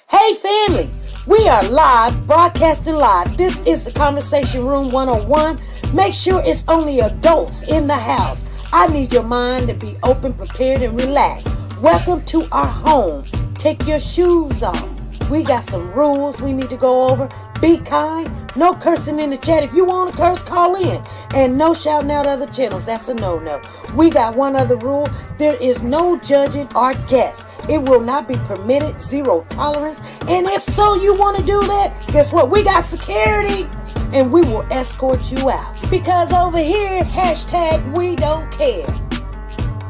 Hey family, we are live, broadcasting live. This is the Conversation Room 101. Make sure it's only adults in the house. I need your mind to be open, prepared, and relaxed. Welcome to our home. Take your shoes off. We got some rules we need to go over. Be kind. No cursing in the chat. If you want to curse, call in. And no shouting out other channels. That's a no-no. We got one other rule. There is no judging our guests. It will not be permitted. Zero tolerance. And if so, you want to do that, guess what? We got security. And we will escort you out. Because over here, hashtag we don't care.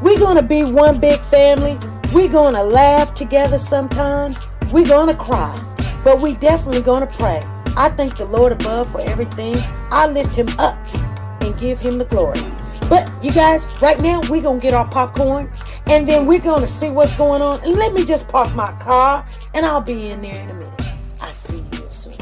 We're going to be one big family. We're going to laugh together sometimes. We're going to cry. But we definitely going to pray. I thank the Lord above for everything. I lift him up and give him the glory. But you guys, right now, we're going to get our popcorn. And then we're going to see what's going on. And let me just park my car. And I'll be in there in a minute. I'll see you real soon.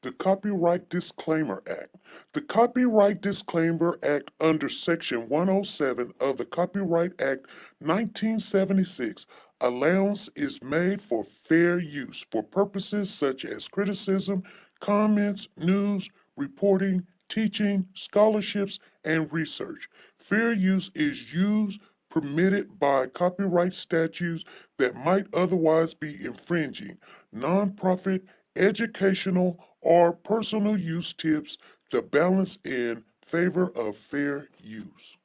The Copyright Disclaimer Act. The Copyright Disclaimer Act under Section 107 of the Copyright Act 1976, allowance is made for fair use for purposes such as criticism, comments, news, reporting, teaching, scholarships, and research. Fair use is used permitted by copyright statutes that might otherwise be infringing. Nonprofit, educational, or personal use tips the balance in favor of fair use.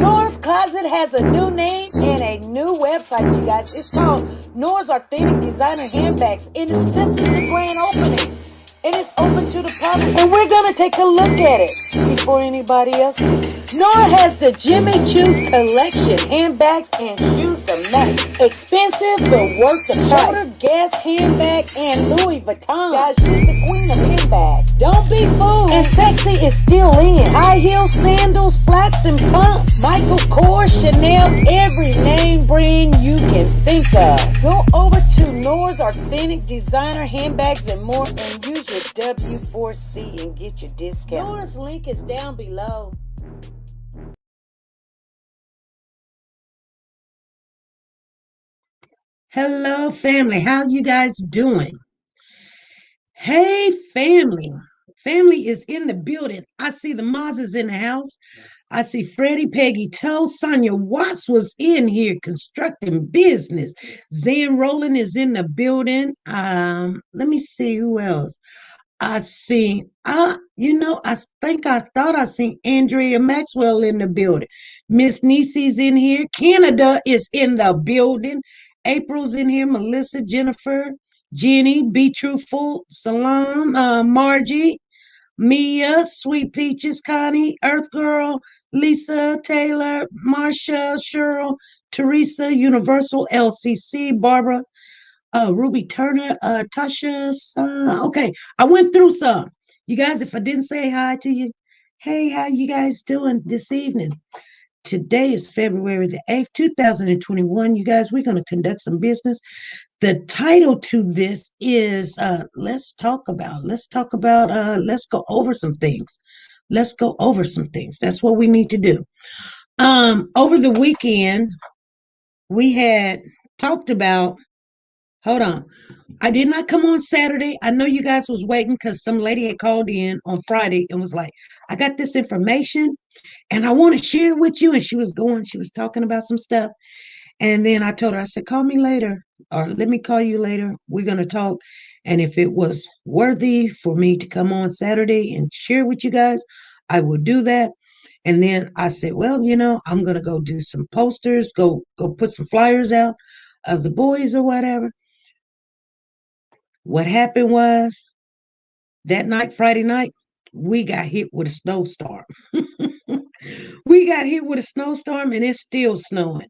Nora's Closet has a new name and a new website, you guys. It's called Nora's Authentic Designer Handbags. And this is the grand opening. And it's open to the public. And we're going to take a look at it before anybody else do. Nora has the Jimmy Choo collection. Handbags and shoes to match. Expensive but worth the price. Shoulder Guess handbag and Louis Vuitton. Guys, she's the queen of handbags. Don't be fooled. And sexy is still in. High heel sandals, flats and pumps. Michael Kors, Chanel, every name brand you can think of. Go over to Nora's Authentic Designer Handbags and more and use your W4C and get your discount. Nora's link is down below. Hello, family. How you guys doing? Hey, family. Family is in the building. I see the Mazes in the house. I see Freddie, Peggy Toe, Sonia Watts was in here constructing business. Zan Rowland is in the building. Let me see who else. I see, I thought I seen Andrea Maxwell in the building. Miss Nisi's in here. Canada is in the building. April's in here. Melissa, Jennifer, Jenny, Be Truthful, Salam, Margie, Mia, Sweet Peaches, Connie, Earth Girl, Lisa, Taylor, Marsha, Cheryl, Teresa, Universal, LCC, Barbara, Ruby Turner, Tasha. Okay, I went through some. You guys, if I didn't say hi to you, hey, how you guys doing this evening? Today is February the 8th, 2021. You guys, we're going to conduct some business. The title to this is let's go over some things. Let's go over some things. That's what we need to do. Over the weekend, we had talked about Hold on. I did not come on Saturday. I know you guys was waiting because some lady had called in on Friday and was like, I got this information and I want to share it with you. And she was talking about some stuff. And then I told her, I said, call me later or let me call you later. We're going to talk. And if it was worthy for me to come on Saturday and share with you guys, I would do that. And then I said, well, I'm going to go do some posters, go put some flyers out of the boys or whatever. What happened was that night, Friday night, we got hit with a snowstorm. We got hit with a snowstorm and it's still snowing.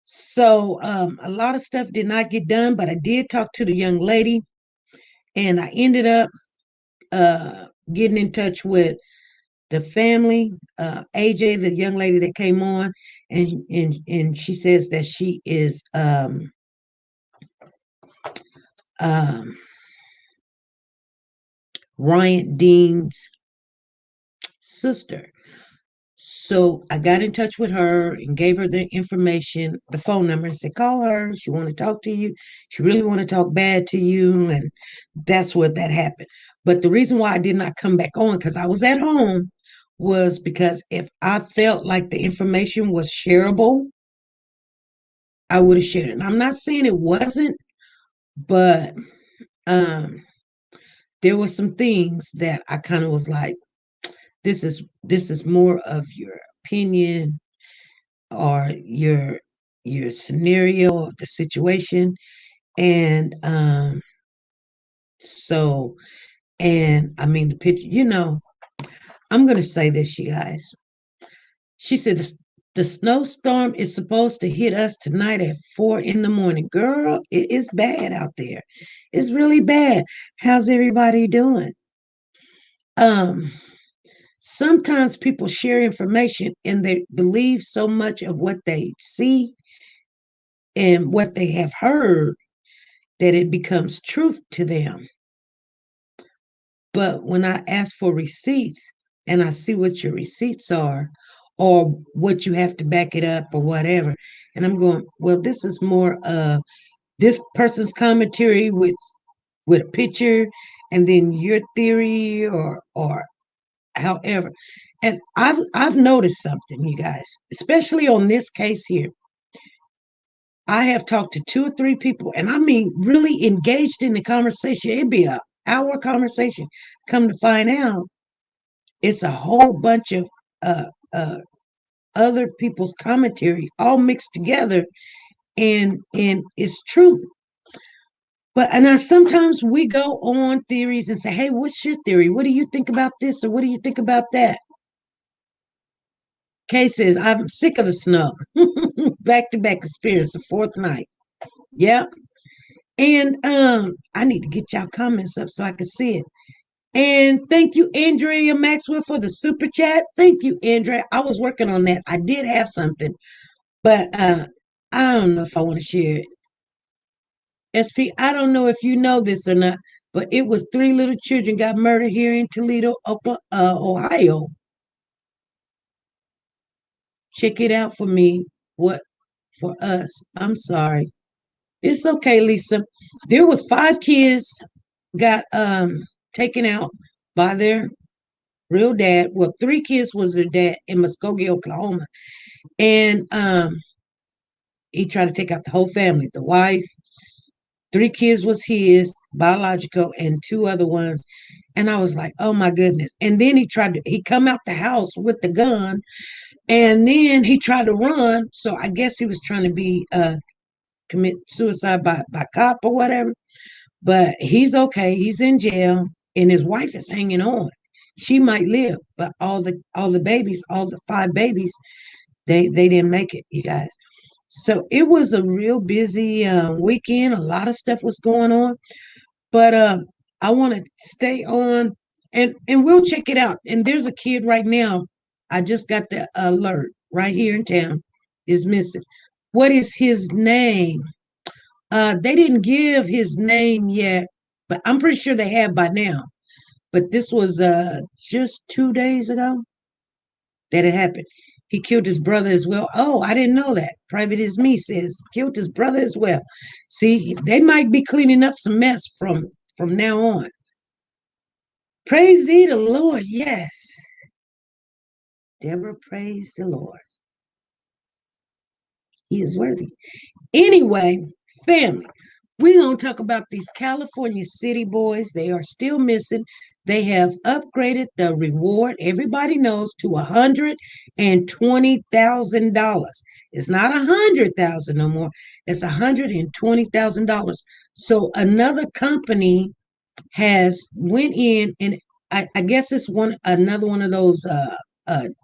So a lot of stuff did not get done, but I did talk to the young lady and I ended up getting in touch with the family, AJ, the young lady that came on, and she says that she is um, Ryan Dean's sister. So I got in touch with her and gave her the information, the phone number, and said, call her. She want to talk to you. She really want to talk bad to you. And that's what that happened. But the reason why I did not come back on, because I was at home, was because if I felt like the information was shareable, I would have shared it. And I'm not saying it wasn't, but um, there were some things that I kind of was like, this is more of your opinion or your scenario of the situation. And so and I mean the picture, I'm gonna say this, you guys. She said the snowstorm is supposed to hit us tonight at 4 in the morning. Girl, it is bad out there. It's really bad. How's everybody doing? Um, Sometimes people share information and they believe so much of what they see and what they have heard that it becomes truth to them. But when I ask for receipts and I see what your receipts are or what you have to back it up or whatever, and I'm going, well, this is more of this person's commentary with a picture and then your theory or however. And I've noticed something, you guys, especially on this case here. I have talked to two or three people, and I mean, really engaged in the conversation. It'd be an hour conversation. Come to find out, it's a whole bunch of uh, uh, other people's commentary all mixed together, and it's true. But and I, sometimes we go on theories and say, "Hey, what's your theory? What do you think about this, or what do you think about that?" Kay says, "I'm sick of the snow." Back to back experience, the fourth night. Yep. And I need to get y'all comments up so I can see it. And thank you, Andrea Maxwell, for the super chat. Thank you, Andrea. I was working on that. I did have something, but I don't know if I want to share it. SP, I don't know if you know this or not, but it was three little children got murdered here in Toledo, Ohio. Check it out for me. What for us? I'm sorry. It's okay, Lisa. There was five kids got taken out by their real dad. Well, three kids was their dad in Muskogee, Oklahoma. And he tried to take out the whole family, the wife, three kids was his, biological, and two other ones. And I was like, oh my goodness. And then he come out the house with the gun and then he tried to run. So I guess he was trying to be commit suicide by cop or whatever. But he's okay. He's in jail and his wife is hanging on. She might live, but all the babies, all the five babies, they didn't make it, you guys. So it was a real busy weekend. A lot of stuff was going on, but I want to stay on and we'll check it out. And there's a kid right now. I just got the alert right here in town is missing. What is his name? They didn't give his name yet, but I'm pretty sure they have by now. But this was just 2 days ago that it happened. He killed his brother as well. Oh, I didn't know that. Private as me says killed his brother as well. See, they might be cleaning up some mess from now on. Praise thee the Lord. Yes. Deborah, praise the Lord. He is worthy. Anyway, family, we're going to talk about these California City Boys. They are still missing. They have upgraded the reward, everybody knows, to $120,000. It's not 100,000 no more. It's $120,000. So another company has went in, and I guess it's another one of those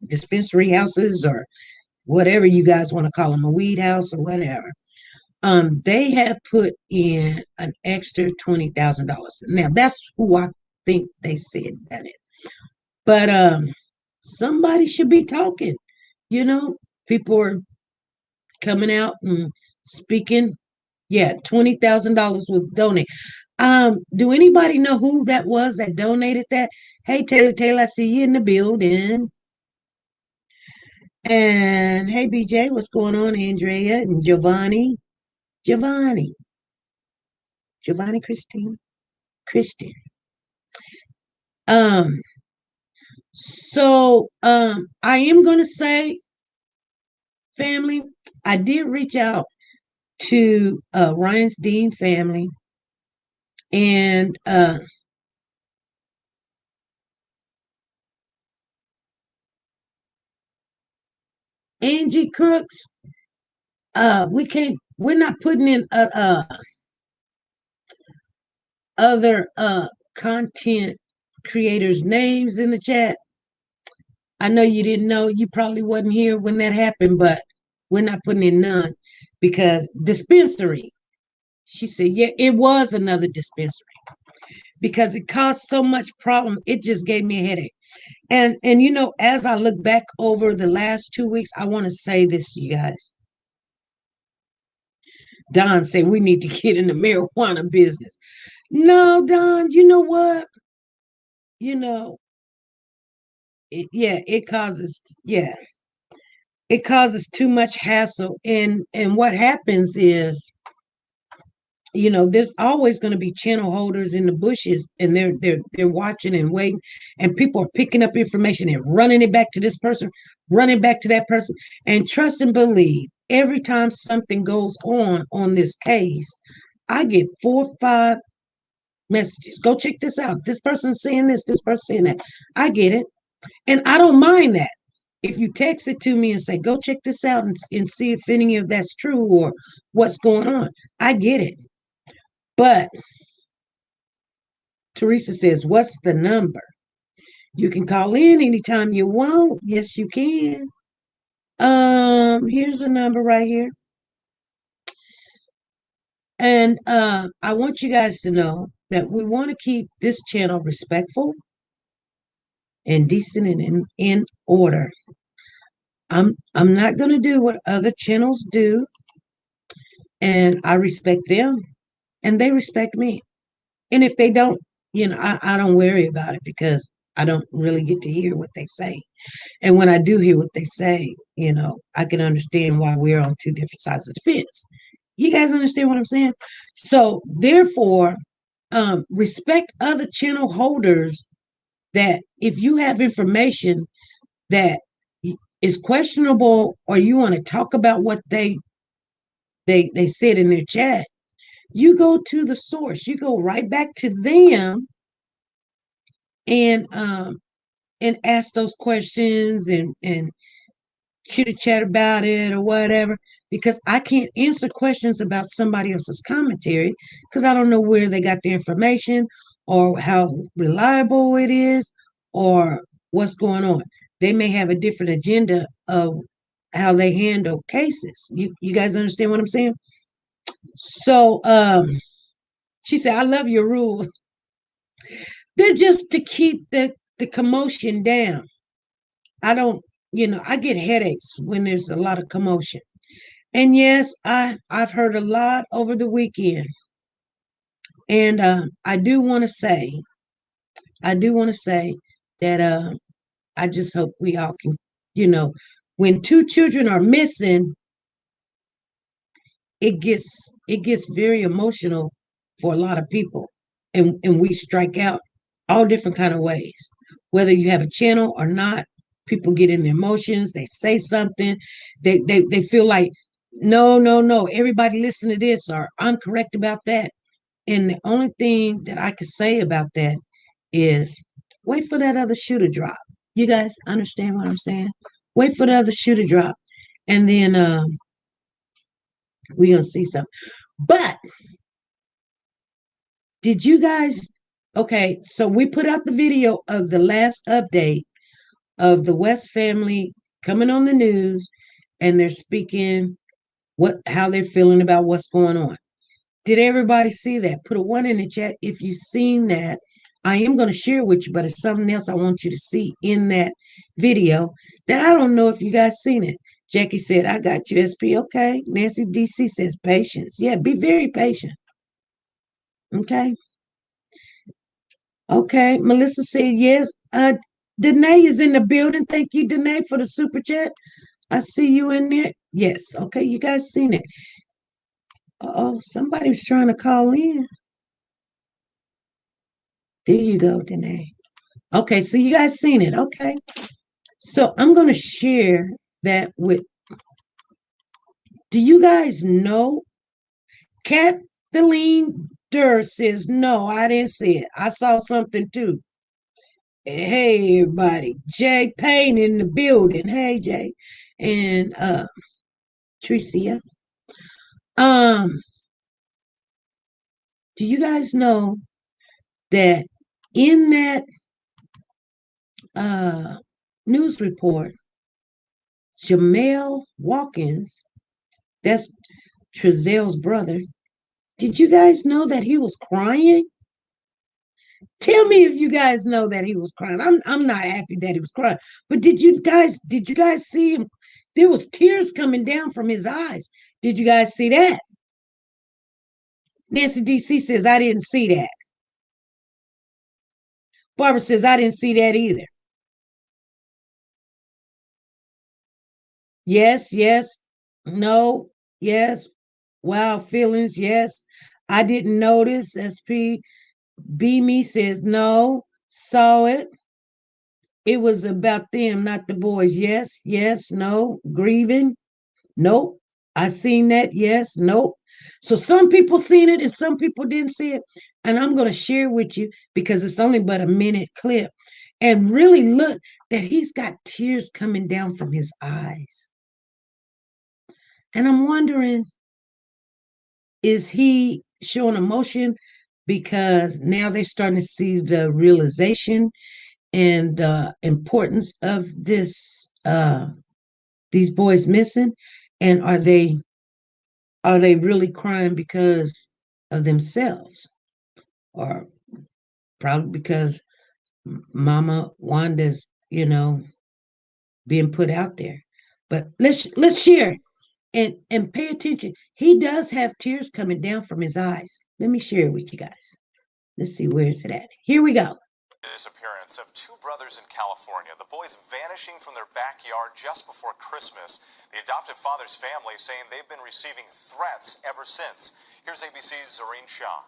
dispensary houses, or whatever you guys want to call them, a weed house or whatever. They have put in an extra $20,000. Now that's who I think they said that it. But somebody should be talking. You know, people are coming out and speaking. Yeah, $20,000 was donated. Do anybody know who that was that donated that? Hey, Taylor, I see you in the building. And hey, BJ, what's going on? Andrea and Giovanni, Giovanni Christian. Um, I am gonna say, family, I did reach out to Ryan's Dean family, and Angie Cooks. We're not putting in other content creators' names in the chat. I know you didn't know, you probably wasn't here when that happened, but we're not putting in none because dispensary. She said, yeah, it was another dispensary because it caused so much problem. It just gave me a headache. And you know, as I look back over the last 2 weeks, I want to say this to you guys. Don said we need to get in the marijuana business. No, Don, you know what? You know, it causes, it causes too much hassle. And what happens is, you know, there's always going to be channel holders in the bushes, and they're watching and waiting, and people are picking up information and running it back to this person, running back to that person. And trust and believe, every time something goes on this case, I get 4 or 5 messages. Go check this out. This person's saying this person's saying that. I get it. And I don't mind that. If you text it to me and say, go check this out and see if any of that's true or what's going on, I get it. But Teresa says, what's the number? You can call in anytime you want. Yes, you can. Here's a number right here. And I want you guys to know that we want to keep this channel respectful and decent and in order. I'm not going to do what other channels do, and I respect them and they respect me. And if they don't, you know, I don't worry about it because I don't really get to hear what they say. And when I do hear what they say, you know, I can understand why we're on two different sides of the fence. You guys understand what I'm saying? So therefore, respect other channel holders, that if you have information that is questionable, or you want to talk about what they said in their chat, you go to the source. You go right back to them and ask those questions and chitter chat about it or whatever, because I can't answer questions about somebody else's commentary because I don't know where they got the information or how reliable it is or what's going on. They may have a different agenda of how they handle cases. You guys understand what I'm saying? So she said, I love your rules. They're just to keep the commotion down. I don't, you know, I get headaches when there's a lot of commotion. And yes, I've heard a lot over the weekend. And I do want to say, that I just hope we all can, you know, when two children are missing, it gets very emotional for a lot of people, and we strike out all different kind of ways. Whether you have a channel or not, people get in their emotions. They say something. They feel like no, no, no. Everybody listen to this, or I'm correct about that. And the only thing that I could say about that is wait for that other shoe to drop. You guys understand what I'm saying? Wait for the other shoe to drop, and then we're gonna see something. But did you guys? Okay, so we put out the video of the last update of the West family coming on the news, and they're speaking how they're feeling about what's going on. Did everybody see that? Put a one in the chat if you've seen that. I am going to share with you, but it's something else I want you to see in that video that I don't know if you guys seen it. Jackie said, I got you, SP. Okay. Nancy DC says, patience. Yeah, be very patient. Okay. Okay. Melissa said, yes. Danae is in the building. Thank you, Danae, for the super chat. I see you in there. Yes. Okay. You guys seen it. Oh, somebody was trying to call in. There you go, Danae. Okay, so you guys seen it. Okay. So I'm going to share that with. Do you guys know? Kathleen Durr says, no, I didn't see it. I saw something too. Hey, everybody. Jay Payne in the building. Hey, Jay. And Tricia. Do you guys know that in that news report, Jamel Watkins, that's Trezelle's brother, did you guys know that he was crying? Tell me if you guys know that he was crying. I'm not happy that he was crying. But did you guys see him? There was tears coming down from his eyes. Did you guys see that? Nancy DC says, I didn't see that. Barbara says, I didn't see that either. Yes, yes, no, yes. Wow, feelings, yes. I didn't notice. SP Me says, no, saw it. It was about them, not the boys. Yes, yes, no, grieving. Nope. I seen that. Yes, nope. So some people seen it and some people didn't see it. And I'm going to share with you because it's only but a minute clip. And really look that he's got tears coming down from his eyes. And I'm wondering, is he showing emotion because now they're starting to see the realization and the importance of these boys missing? And are they really crying because of themselves, or probably because Mama Wanda's being put out there? But let's share and pay attention. He does have tears coming down from his eyes. Let me share it with you guys. Let's see, where's it at? Here we go. Disappearance of two brothers in California. The boys vanishing from their backyard just before Christmas. The adoptive father's family saying they've been receiving threats ever since. Here's ABC's Zareen Shah.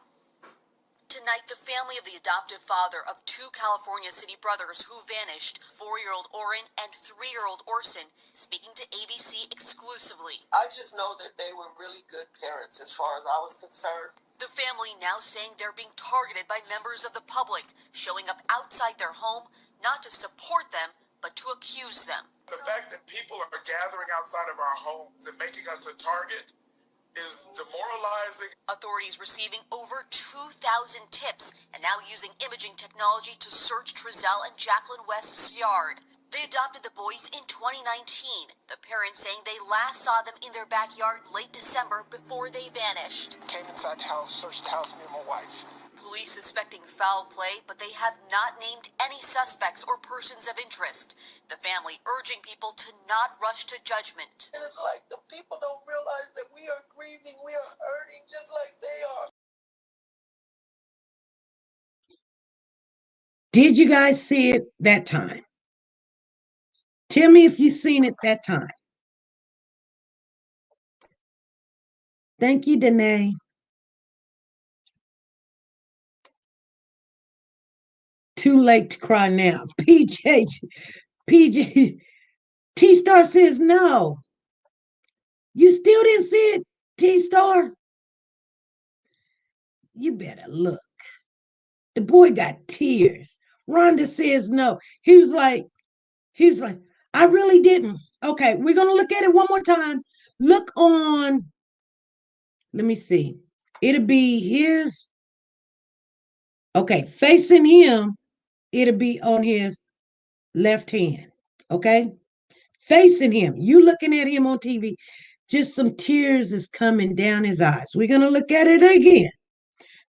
Tonight, the family of the adoptive father of two California city brothers who vanished, 4-year-old Oren and 3-year-old Orson, speaking to ABC exclusively. I just know that they were really good parents as far as I was concerned. The family now saying they're being targeted by members of the public, showing up outside their home, not to support them, but to accuse them. The fact that people are gathering outside of our homes and making us a target is demoralizing. Authorities receiving over 2,000 tips and now using imaging technology to search Trezelle and Jacqueline West's yard. They adopted the boys in 2019, the parents saying they last saw them in their backyard late December before they vanished. Came inside the house, searched the house, me and my wife. Police suspecting foul play, but they have not named any suspects or persons of interest. The family urging people to not rush to judgment. And it's like the people don't realize that we are grieving, we are hurting just like they are. Did you guys see it that time? Tell me if you seen it that time. Thank you, Danae. Too late to cry now. PJ, T Star says no. You still didn't see it, T Star? You better look. The boy got tears. Rhonda says no. He was like, I really didn't. Okay, we're gonna look at it one more time. Look on, let me see. It'll be his, okay, facing him, it'll be on his left hand. Okay? Facing him. You looking at him on TV. Just some tears is coming down his eyes. We're gonna look at it again.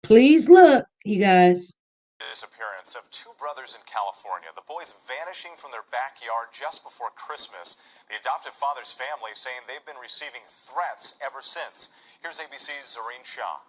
Please look, you guys. Disappearance of two brothers in California. The boys vanishing from their backyard just before Christmas. The adoptive father's family saying they've been receiving threats ever since. Here's ABC's Zareen Shah.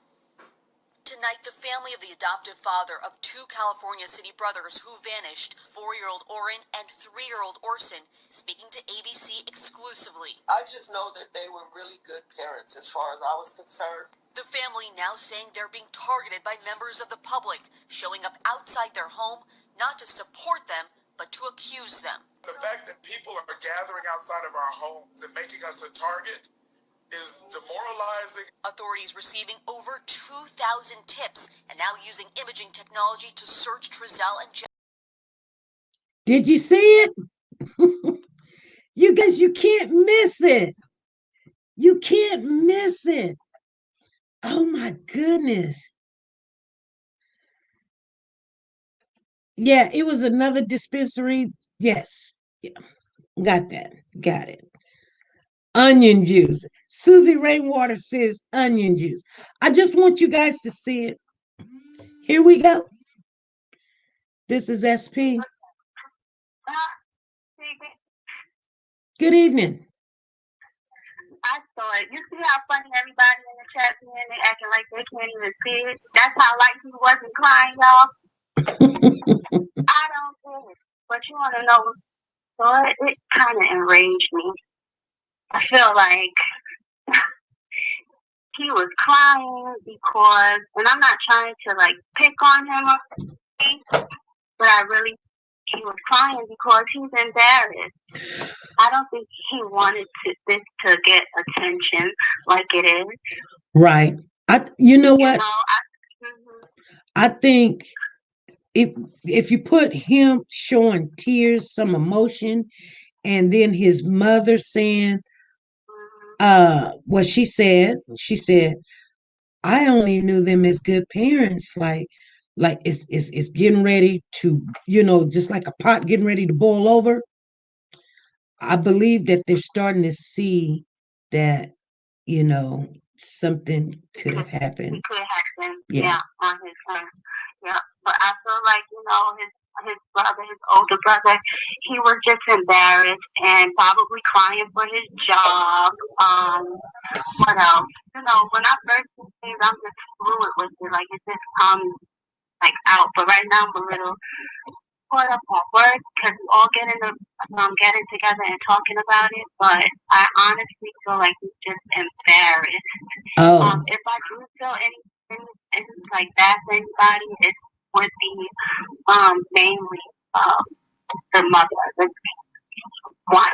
Tonight, the family of the adoptive father of two California City brothers who vanished, 4-year-old Oren and 3-year-old Orson, speaking to ABC exclusively. I just know that they were really good parents as far as I was concerned. The family now saying they're being targeted by members of the public, showing up outside their home, not to support them, but to accuse them. The fact that people are gathering outside of our homes and making us a target is demoralizing. Authorities receiving over 2,000 tips and now using imaging technology to search Trezell and Did you see it? You guys, you can't miss it. You can't miss it. Oh my goodness. Yeah, it was another dispensary. Yes. Yeah. Got that. Got it. Onion juice. Susie Rainwater says onion juice. I just want you guys to see it. Here we go. This is SP. Good evening. I saw it. You see how funny everybody in the chat being? They acting like they can't even see it. That's how like he wasn't crying, y'all. I don't get it. But you want to know, so it kind of enraged me. I feel like he was crying because, and I'm not trying to like pick on him or anything, but he was crying because he's embarrassed. I don't think he wanted this to get attention like it is. Right. You know what? I think if you put him showing tears, some emotion, and then his mother saying, what she said, I only knew them as good parents, like it's getting ready to, just like a pot getting ready to boil over. I believe that they're starting to see that, something could have happened. It could happen, yeah, on his end. Yeah, but I feel like, his brother, his older brother, he was just embarrassed and probably crying for his job. What else? When I first see things, I'm just fluid with it. Like, it just comes, out. But right now, I'm a little caught up on work because we're all getting together and talking about it. But I honestly feel like he's just embarrassed. Oh. If I do feel anything like that for anybody, it would be mainly the mother,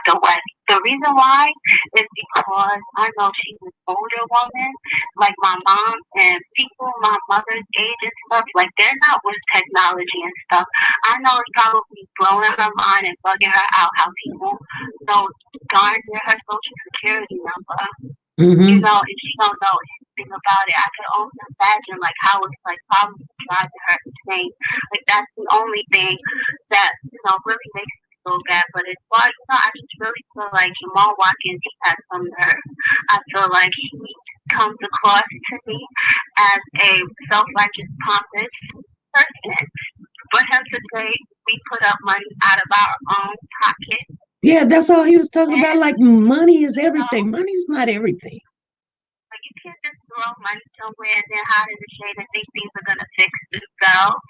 the wife. The reason why is because I know she's an older woman, like my mom, and people my mother's age and stuff, like they're not with technology and stuff. I know it's probably blowing her mind and bugging her out how people don't garner her social security number. Mm-hmm. And she don't know anything about it. I can only imagine how it's probably driving her insane. That's the only thing that really makes me feel bad. But as far as I just really feel like Jamal Watkins, he has some nerve. I feel like he comes across to me as a self-righteous, pompous person. For him to say we put up money out of our own pocket. Yeah, that's all he was talking about. Like, money is everything. Money's not everything. You can't just throw money somewhere and then hide in the shade and think things are gonna fix themselves.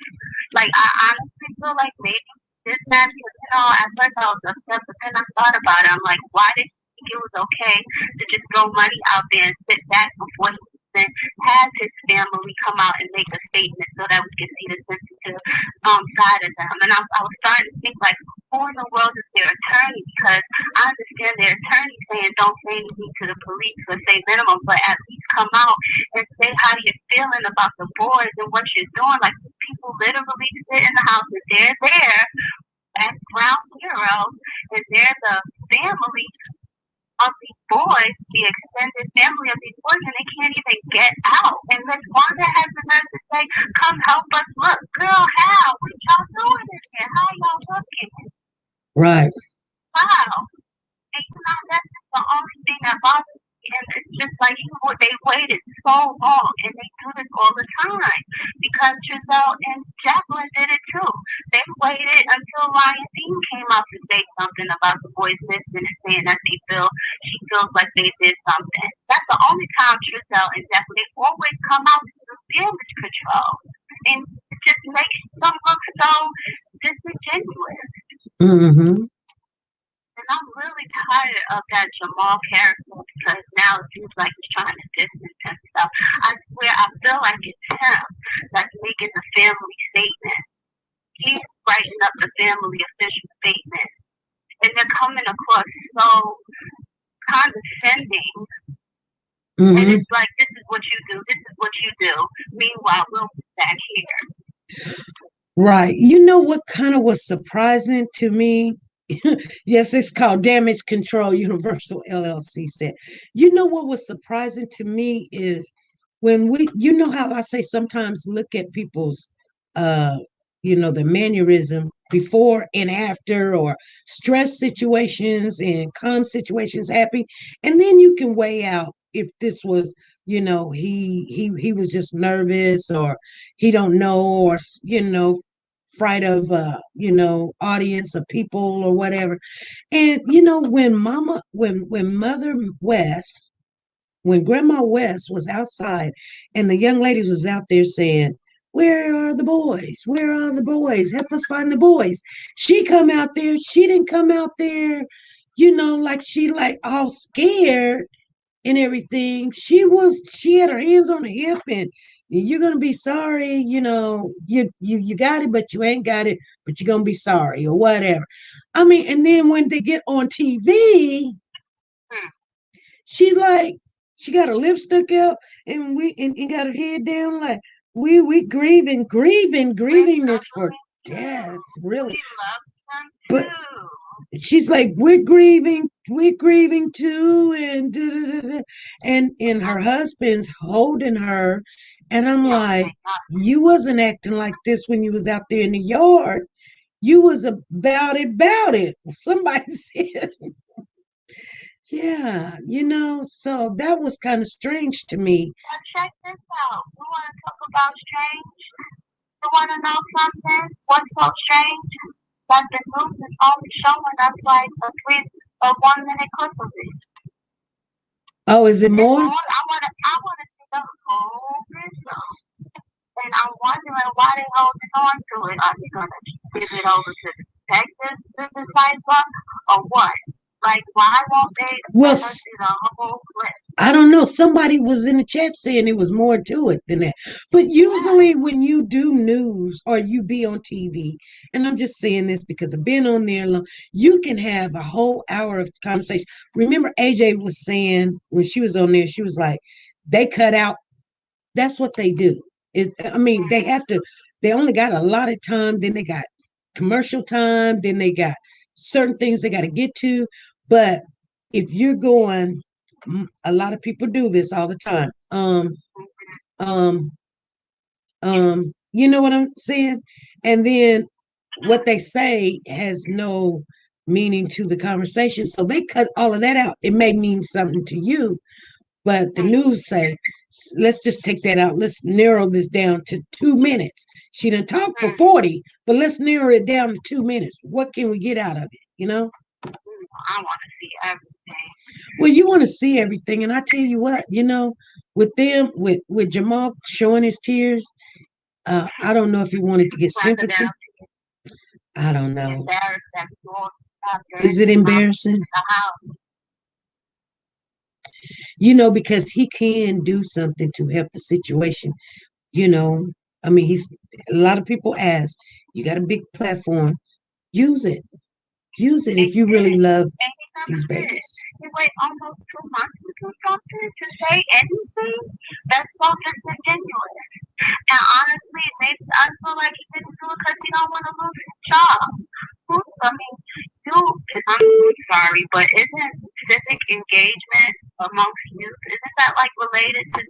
I honestly feel like maybe this man, at first I was upset, but then I thought about it. I'm like, why did he think it was okay to just throw money out there and sit back before he then have his family come out and make a statement so that we can see the sensitive side of them? And I was starting to think like, who in the world is their attorney? Because I understand their attorney saying don't say anything to the police or say minimum, but at least come out and say how you're feeling about the boys and what you're doing. Like people literally sit in the house and they're there as ground zeros and they're the family of these boys, the extended family of these boys, and they can't even get out. And Miss Wanda has the nerve to say, come help us look. Girl, how? What y'all doing in here? How y'all looking? Right. Wow. And that's the only thing that bothers me. And it's just like they waited so long, and they do this all the time because Giselle and Jacqueline did it too. They waited until Ryan Dean came out to say something about the boys missing and saying that she feels like they did something. That's the only time Giselle and Jacqueline, they always come out to do damage control, and it just makes them look so disingenuous. Mm-hmm. And I'm really tired of that Jamal character because now it seems like he's trying to distance himself. I swear, I feel like it's him that's making the family statement. He's writing up the family official statement. And they're coming across so condescending. Mm-hmm. And it's like, this is what you do. This is what you do. Meanwhile, we'll be back here. Right. You know what kind of was surprising to me? Yes, it's called Damage Control Universal LLC said. You know what was surprising to me is when you know how I say sometimes look at people's the mannerism before and after, or stress situations and calm situations, happy, and then you can weigh out if this was he was just nervous, or he don't know, or fright of audience of people or whatever. And when Mother West, when Grandma West was outside and the young ladies was out there saying, where are the boys? Where are the boys? Help us find the boys. She come out there. She didn't come out there, like she like all scared and everything. She had her hands on her hip, and you're gonna be sorry, you got it, but you ain't got it, but you're gonna be sorry or whatever. I mean, and then when they get on TV, she's like, she got her lipstick out and and got her head down like we grieving this for death, really. But she's like, we're grieving too, and and her husband's holding her, and I'm like, you wasn't acting like this when you was out there in the yard. You was about it. Somebody said, yeah, so that was kind of strange to me. But check this out. You want to talk about strange? You want to know something? What's so strange? That the news is only showing us like a 1 minute clip of it. Oh, is it more? I want to see the whole video. And I'm wondering why they holding on to it. Are they going to give it over to the detectives to decipher, or what? Like, why won't they let us see the whole clip? I don't know. Somebody was in the chat saying it was more to it than that. But usually when you do news or you be on TV, and I'm just saying this because I've been on there long, you can have a whole hour of conversation. Remember AJ was saying when she was on there, she was like, they cut out. That's what they do. They only got a lot of time. Then they got commercial time. Then they got certain things they got to get to. But if you're going, a lot of people do this all the time. You know what I'm saying? And then what they say has no meaning to the conversation. So they cut all of that out. It may mean something to you, but the news say, let's just take that out. Let's narrow this down to 2 minutes. She done talked for 40, but let's narrow it down to 2 minutes. What can we get out of it? I want to see everything. Well, you want to see everything, and I tell you what, with them, with Jamal showing his tears, I don't know if he wanted to get sympathy. I don't know. Is it embarrassing? The house. You know, because he can do something to help the situation. You know, I mean, he's a lot of people ask, you got a big platform, use it. Use it if you really love And he never these did. babies. He waited almost 2 months to do something, to say anything. That's so disingenuous. And honestly, maybe I feel like he didn't do it because he don't want to lose his job. I mean, I'm really sorry, but isn't civic engagement amongst youth, isn't that like related to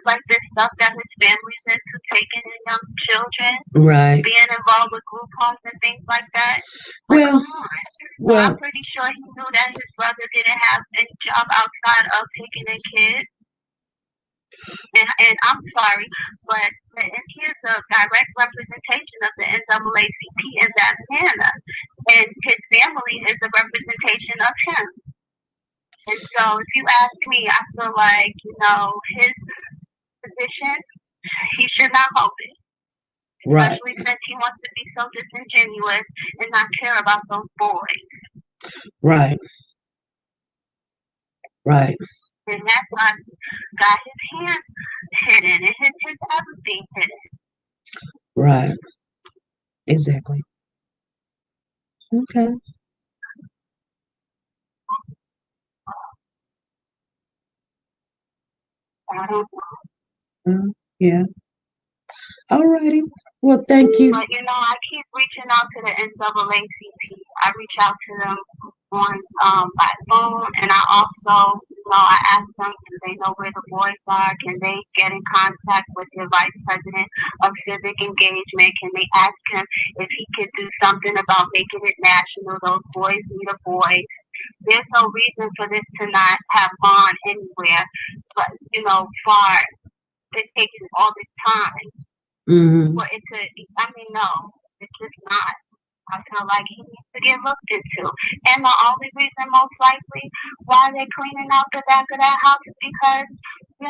like this stuff that his family's into, taking in young children, Right. being involved with group homes and things like that? Like, Well, come on. well, I'm pretty sure he knew that his brother didn't have any job outside of taking in kids. And I'm sorry, but he is a direct representation of the NAACP in that manner. And his family is a representation of him. And so if you ask me, I feel like, his position, he should not hold it. right, Especially since he wants to be so disingenuous and not care about those boys. right, right, And that's why he got his hands hidden and his everything hidden. right. Exactly. Okay. I don't know. Yeah. All righty. Well, thank you. But I keep reaching out to the NAACP. I reach out to them on by phone, and I also, I ask them, do they know where the boys are? Can they get in contact with the vice president of civic engagement? Can they ask him if he could do something about making it national? Those boys need a voice. There's no reason for this to not have gone anywhere, but far. It takes all this time. Mm-hmm. For it to, no, it's just not. I feel like he needs to get looked into. And the only reason, most likely, why they're cleaning out the back of that house is because, they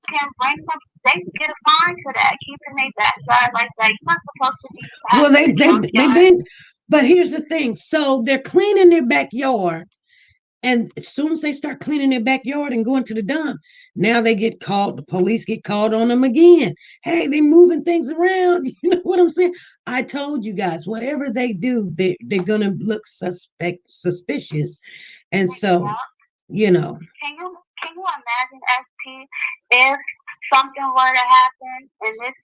can bring them, they can get a fine for that, keeping their backyard like that. You're not supposed to be. Well, they've been, but here's the thing. So they're cleaning their backyard. And as soon as they start cleaning their backyard and going to the dump, now they get called, the police get called on them again. Hey, they're moving things around. You know what I'm saying? I told you guys, whatever they do, they're going to look suspicious. And so, Can you imagine, SP, if something were to happen and this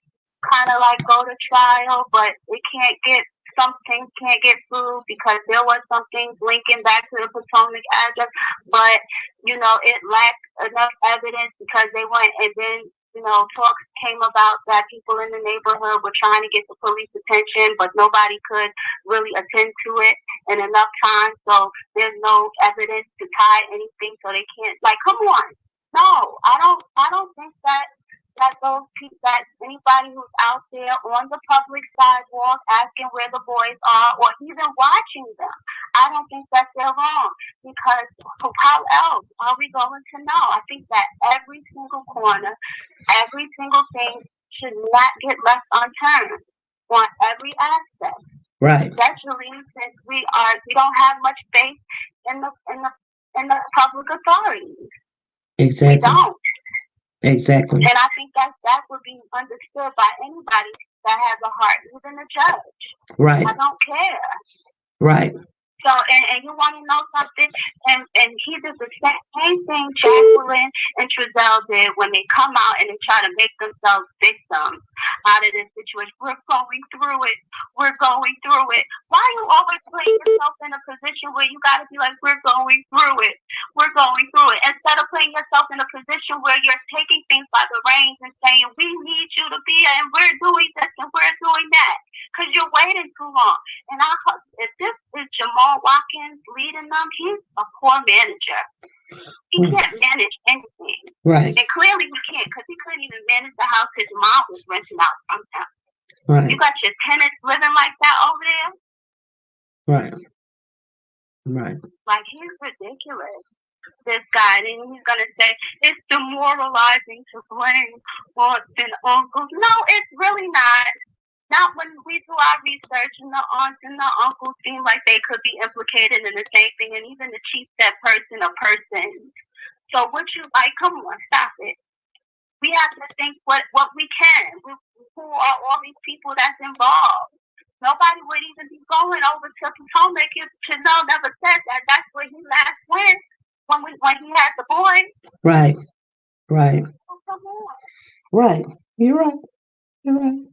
kind of like go to trial, but it can't get, something can't get through because there was something linking back to the Potomac address, but it lacked enough evidence because they went and then talks came about that people in the neighborhood were trying to get the police attention, but nobody could really attend to it in enough time, so there's no evidence to tie anything, so they can't, come on. No, I don't think that those people, that anybody who's out there on the public sidewalk asking where the boys are or even watching them, I don't think that they're wrong, because how else are we going to know? I think that every single corner, every single thing should not get left unturned on every aspect. Right. Especially since we don't have much faith in the public authorities. Exactly. We don't. Exactly. And I think that would be understood by anybody that has a heart, even the judge. Right. I don't care. Right. So, and you want to know something? And he did the same thing Jacqueline and Trezell did when they come out and they try to make themselves victims out of this situation. We're going through it. We're going through it. Why are you always putting yourself in a position where you got to be like, we're going through it. We're going through it. Instead of putting yourself in a position where you're taking things by the reins and saying, we need you to be, and we're doing this and we're doing that. Because you're waiting too long. And if this is Jamal Watkins leading them, he's a poor manager. He can't manage anything. Right. And clearly he can't, because he couldn't even manage the house his mom was renting out from him. Right. You got your tenants living like that over there? Right. Right. Like, he's ridiculous. This guy, and he's gonna say it's demoralizing to blame aunts and uncles. No, it's really not. No, Now, when we do our research, and the aunts and the uncles seem like they could be implicated in the same thing, and even the chief said person or persons. So what you like? Come on, stop it. We have to think what we can. Who are all these people that's involved? Nobody would even be going over to Potomac if Chanel never said that. That's where he last went when he had the boy. Right. Right. Oh, come on. Right. You're right. You're right.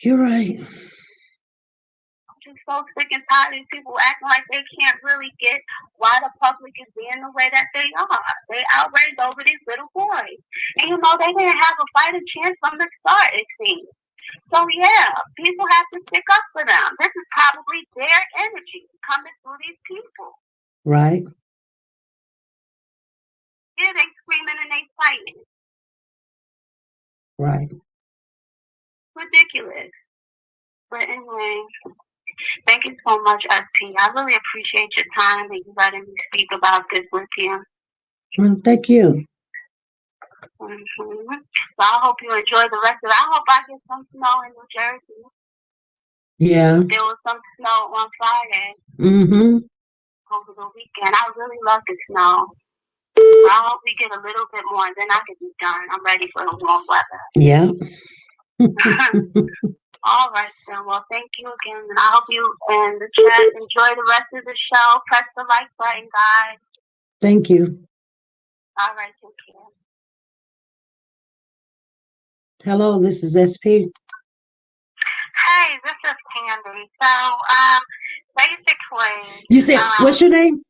You're right. I'm just so sick and tired of people acting like they can't really get why the public is being the way that they are. They outraged over these little boys. And you know, they didn't have a fighting chance from the start, it seems. So yeah, people have to stick up for them. This is probably their energy coming through these people. Right. Yeah, they screaming and they fighting. Right. Ridiculous. But anyway, thank you so much, SP. I really appreciate your time and you letting me speak about this with you. Thank you. Mm-hmm. So I hope you enjoy the rest of it. I hope I get some snow in New Jersey. Yeah. There was some snow on Friday. Mm-hmm. Over the weekend. I really love the snow. I hope we get a little bit more and then I can be done. I'm ready for the warm weather. Yeah. All right, then. Well, thank you again. And I hope you and the chat enjoy the rest of the show. Press the like button, guys. Thank you. All right, take care. Hello, this is SP. Hey, this is Candy. So, basically... You said, what's your name?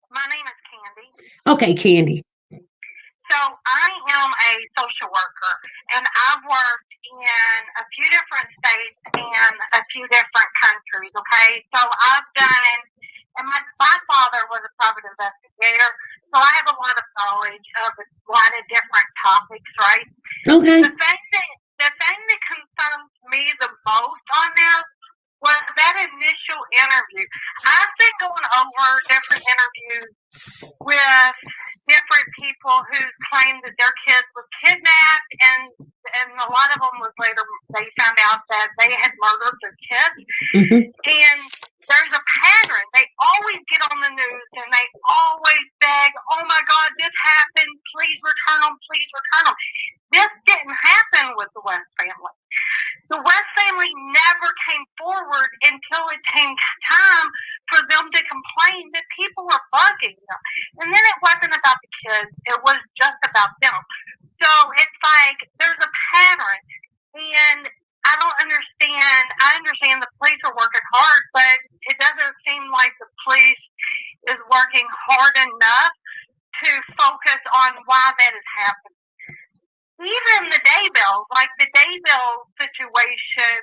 My name is Candy. Okay, Candy. So, I am a social worker, and I've worked in a few different states and a few different countries, okay? So, I've done... And my father was a private investigator, so I have a lot of knowledge of a lot of different topics, right? Okay. The thing that concerns me the most on this was that initial interview. I've been going over different interviews with different people who claimed that their kids were kidnapped, and a lot of them was later they found out that they had murdered their kids. Mm-hmm. And there's a pattern. They always get on the news and they always beg, oh my God, this happened. Please return them. Please return them. This didn't happen with the West family. The West family never came forward until it came time for them to complain that people were bugging them. And then it wasn't about the kids. It was just about them. So it's like there's a pattern. And I don't understand. I understand the police are working hard, but it doesn't seem like the police is working hard enough to focus on why that is happening. Even the Daybells, like the Daybell situation,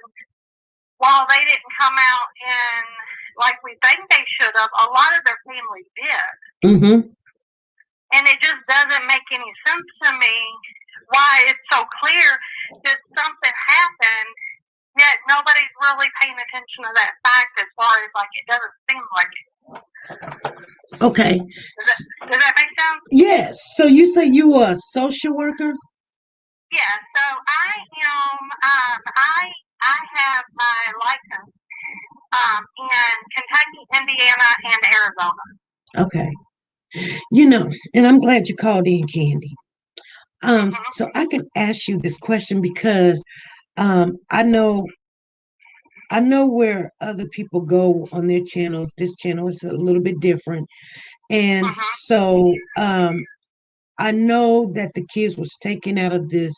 while they didn't come out and like we think they should have, a lot of their family did. Mm-hmm. And it just doesn't make any sense to me why it's so clear that something happened, yet nobody's really paying attention to that fact as far as like it doesn't seem like it. Okay. Does that make sense? Yes. So you say you are a social worker? Yeah. So I am. I have my license in Kentucky, Indiana, and Arizona. Okay. You know, and I'm glad you called in, Candy. So I can ask you this question because I know where other people go on their channels. This channel is a little bit different. And so I know that the kids was taken out of this,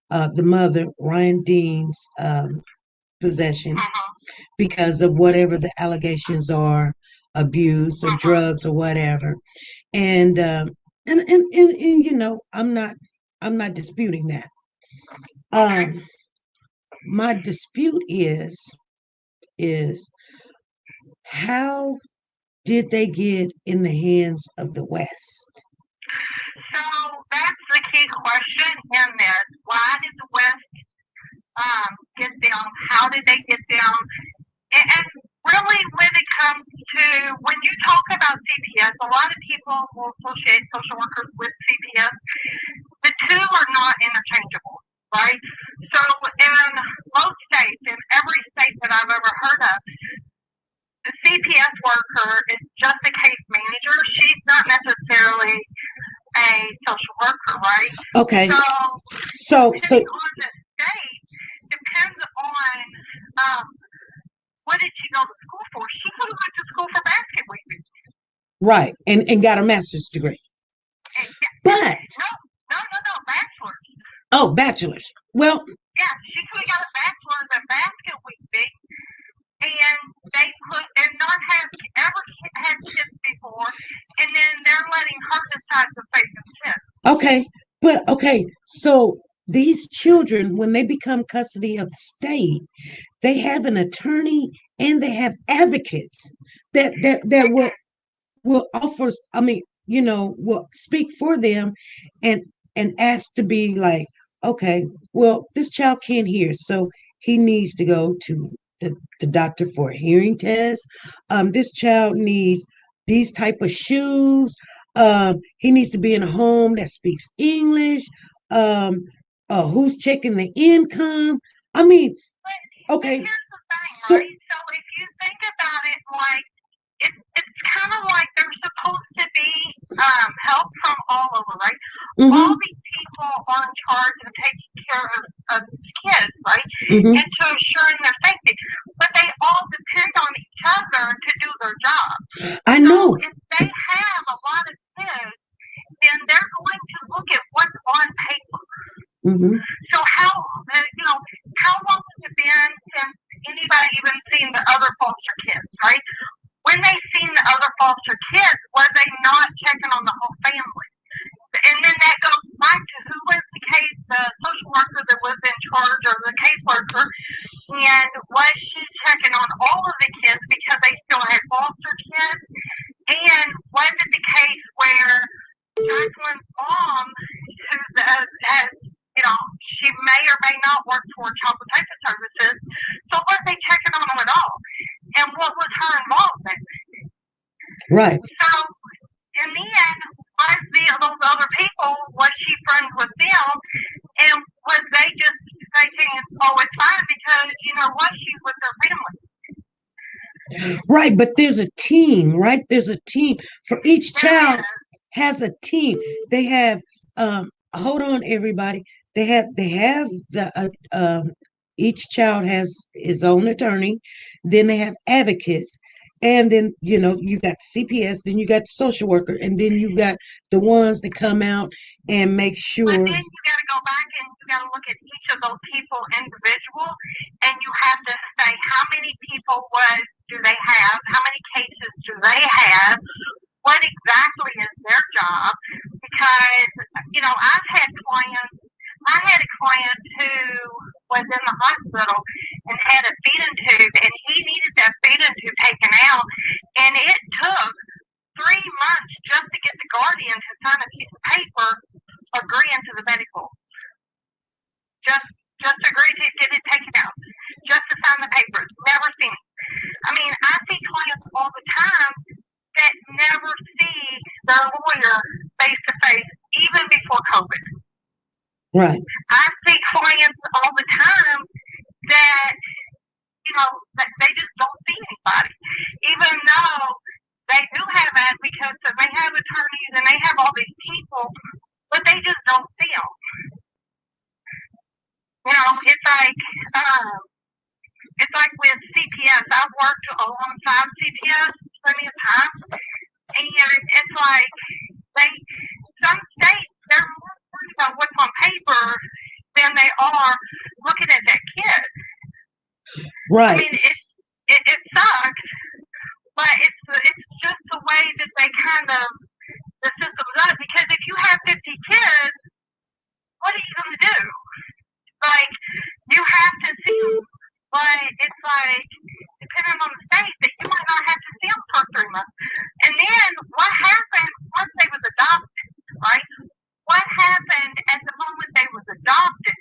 the mother, Ryan Dean's possession because of whatever the allegations are, abuse or drugs or whatever. And you know, I'm not disputing that. My dispute is how did they get in the hands of the West? So that's the key question in this. Why did the West get them? How did they get them? And really, when it comes to when you talk about CPS, a lot of people will associate social workers with CPS. The two are not interchangeable, right? So in heard of. The CPS worker is just a case manager. She's not necessarily a social worker, right? Okay. So depending on the state, depends on what did she go to school for. She could have went to school for basket weaving. Right, and got a master's degree. But No, bachelor's. Oh, bachelor's. Well, yeah, she could have got a bachelor's in basket weaving, and they put and not have ever had kids before, and then they're letting her decide to face the kids. Okay, so these children, when they become custody of the state, they have an attorney and they have advocates that will offer, I mean, will speak for them and ask to be like, okay, well, this child can't hear, so he needs to go to the doctor for a hearing test. This child needs these type of shoes. He needs to be in a home that speaks English. Who's checking the income? I mean, okay. Here's the thing, right? So if you think about it, like it's kind of like there's supposed to be help from all over, right? Mm-hmm. All these people are in charge of taking care of these kids, right? Mm-hmm. And to ensuring their safety. But they all depend on each other to do their job. I know. So if they have a lot of kids, then they're going to look at what's on paper. Mm-hmm. So how long has it been since anybody even seen the other foster kids, right? When they seen the other foster kids, were they not checking on the whole family? And then that goes back to who was the social worker that was in charge, or the caseworker, and was she checking on all of the kids because they still had foster kids? And was it the case where Jacqueline's mom, who has she may or may not work for Child Protective Services, so was they checking on them at all? And what was her involvement? Right. So, in the end, those other people, was she friends with them? And was they just thinking, oh, it's fine because, she's with their family? Right, but there's a team, right? There's a team. For each child has a team. They have, hold on, everybody. They have the each child has his own attorney. Then they have advocates, and then you got CPS. Then you got the social worker, and then you got the ones that come out and make sure. But then you got to go back and you got to look at each of those people individual, and you have to say how many people do they have, how many cases do they have, what exactly is their job? Because I had a client who was in the hospital and had a feeding tube, and he needed that feeding tube taken out, and it took 3 months just to get the guardian to sign a piece of paper agreeing to the medical. Just agree to get it taken out. Just to sign the papers. Never seen it. I mean, I see clients all the time that never see their lawyer face to face, even before COVID. Right. I see clients all the time that, that they just don't see anybody. Even though they do have advocates and they have attorneys and they have all these people, but they just don't see them. It's like with CPS. I've worked alongside CPS plenty of times, and it's like some states, they're more worried about what's on paper than they are looking at that kid. Right. I mean, it sucks, but it's just the way that they the system does. Because if you have 50 kids, what are you going to do? Like, you have to see them, but it's like, depending on the state, that you might not have to see them for 3 months. And then, what happened once they was adopted, right? What happened at the moment they was adopted?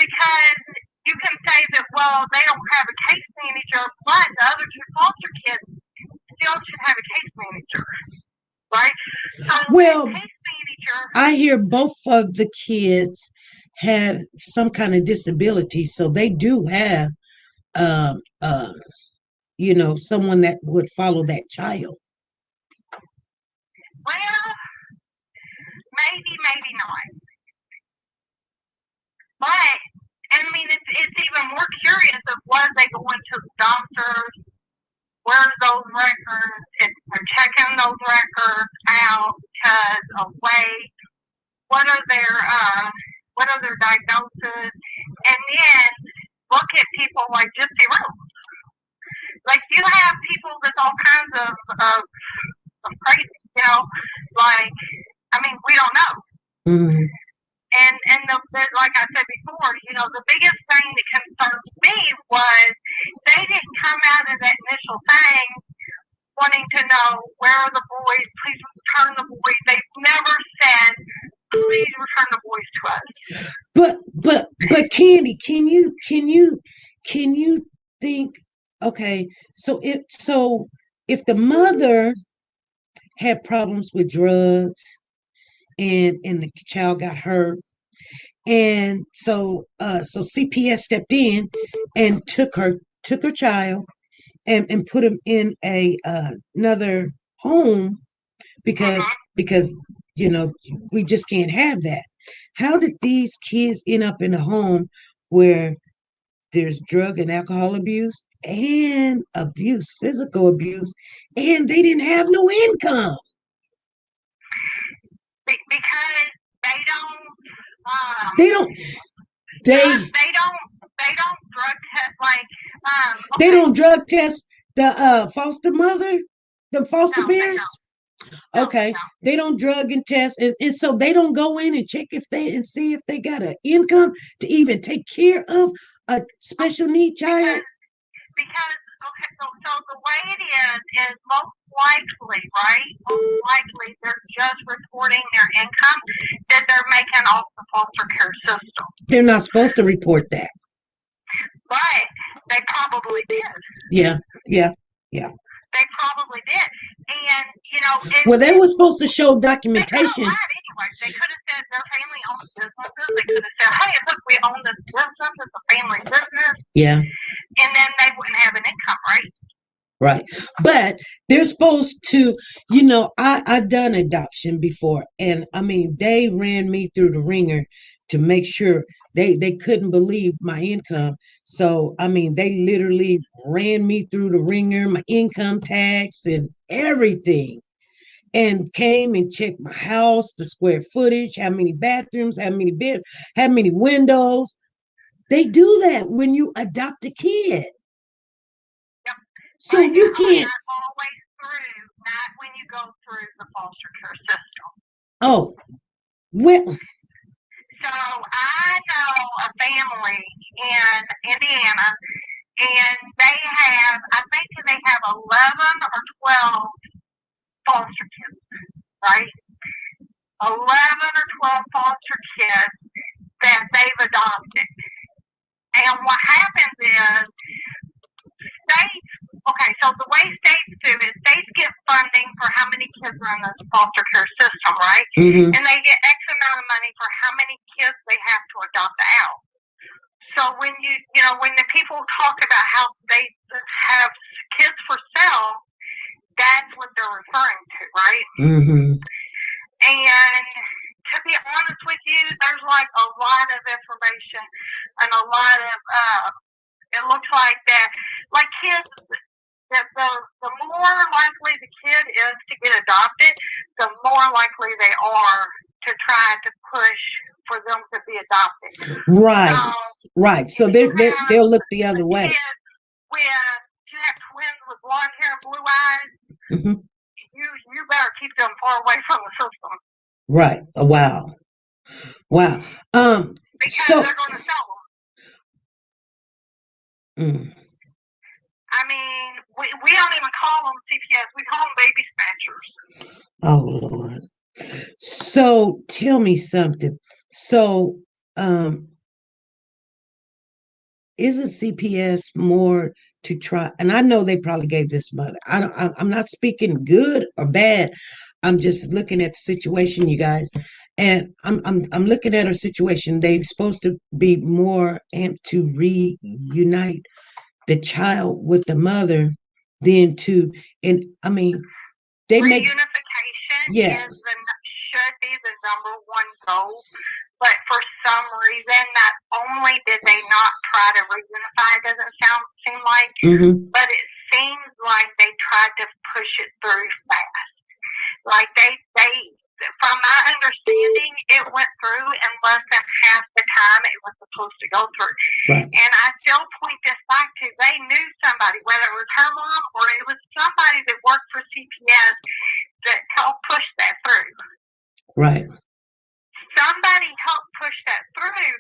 Because you can say that, well, they don't have a case manager, but the other two foster kids still should have a case manager, right? So, well, case manager, I hear both of the kids have some kind of disability, so they do have um, um, someone that would follow that child. Well, maybe not. But I mean, it's even more curious of was they going to the doctors? Where's those records? If they're checking those records out because of weight, what are their diagnoses? And then look at people like Gypsy Rose. Like you have people with all kinds of crazy, like I mean, we don't know. Mm-hmm. And like I said before, the biggest thing that concerns me was they didn't come out of that initial thing wanting to know where are the boys, please return the boys. They've never said, please return the boys to us. But Candy, can you think? Okay, so if the mother had problems with drugs and the child got hurt, and so CPS stepped in and took her child and put him in another home because we just can't have that. How did these kids end up in a home where there's drug and alcohol abuse and abuse, physical abuse, and they didn't have no income? Because they don't. They don't drug test like. Okay. They don't drug test the foster mother, the foster parents. Okay, they don't drug and test, and so they don't go in and check and see if they got an income to even take care of a special need child. Because so the way it is most likely, right? Most likely they're just reporting their income that they're making off the foster care system. They're not supposed to report that. But they probably did. Yeah. They probably did. And, well, they were supposed to show documentation. They could have said their family owned businesses. They could have said, hey, look, we own this business. It's a family business. Yeah. And then they wouldn't have an income, right? Right. But they're supposed to, I've done adoption before. And I mean, they ran me through the ringer to make sure they couldn't believe my income. So, I mean, they literally ran me through the ringer, my income tax and everything. And came and checked my house, the square footage, how many bathrooms, how many beds, how many windows. They do that when you adopt a kid. Yep. So but you can't. Not always through, not when you go through the foster care system. Oh, well. So I know a family in Indiana, and I think they have 11 or 12 foster kids, right? 11 or 12 foster kids that they've adopted. And what happens is states, so the way states do is states get funding for how many kids are in the foster care system, right? Mm-hmm. And they get X amount of money for how many kids they have to adopt out. So when when the people talk about how they have kids for sale, that's what they're referring to, right? Mm-hmm. And to be honest with you, there's like a lot of information and a lot of it looks like that, like kids, that the more likely the kid is to get adopted, the more likely they are to try to push for them to be adopted. Right, right. So they'll look the other way. When you have twins with blonde hair and blue eyes, mm-hmm. you better keep them far away from the system. Right. Oh, wow. Because they're going to sell them. Mm. I mean, we don't even call them CPS. We call them baby snatchers. Oh, Lord. So tell me something. So isn't CPS more to try? And I know they probably gave this mother. I'm not speaking good or bad. I'm just looking at the situation, you guys. And I'm looking at her situation. They're supposed to be more amped to reunite the child with the mother than to, and I mean, they make, Reunification should be the number one goal, but for some reason, not only did they not try to reunify, it doesn't seem like, but it seems like they tried to push it through fast. Like they, from my understanding, it went through in less than half the time it was supposed to go through. Right. And I still point this back to they knew somebody, whether it was her mom or it was somebody that worked for CPS that helped push that through. Right. Somebody helped push that through,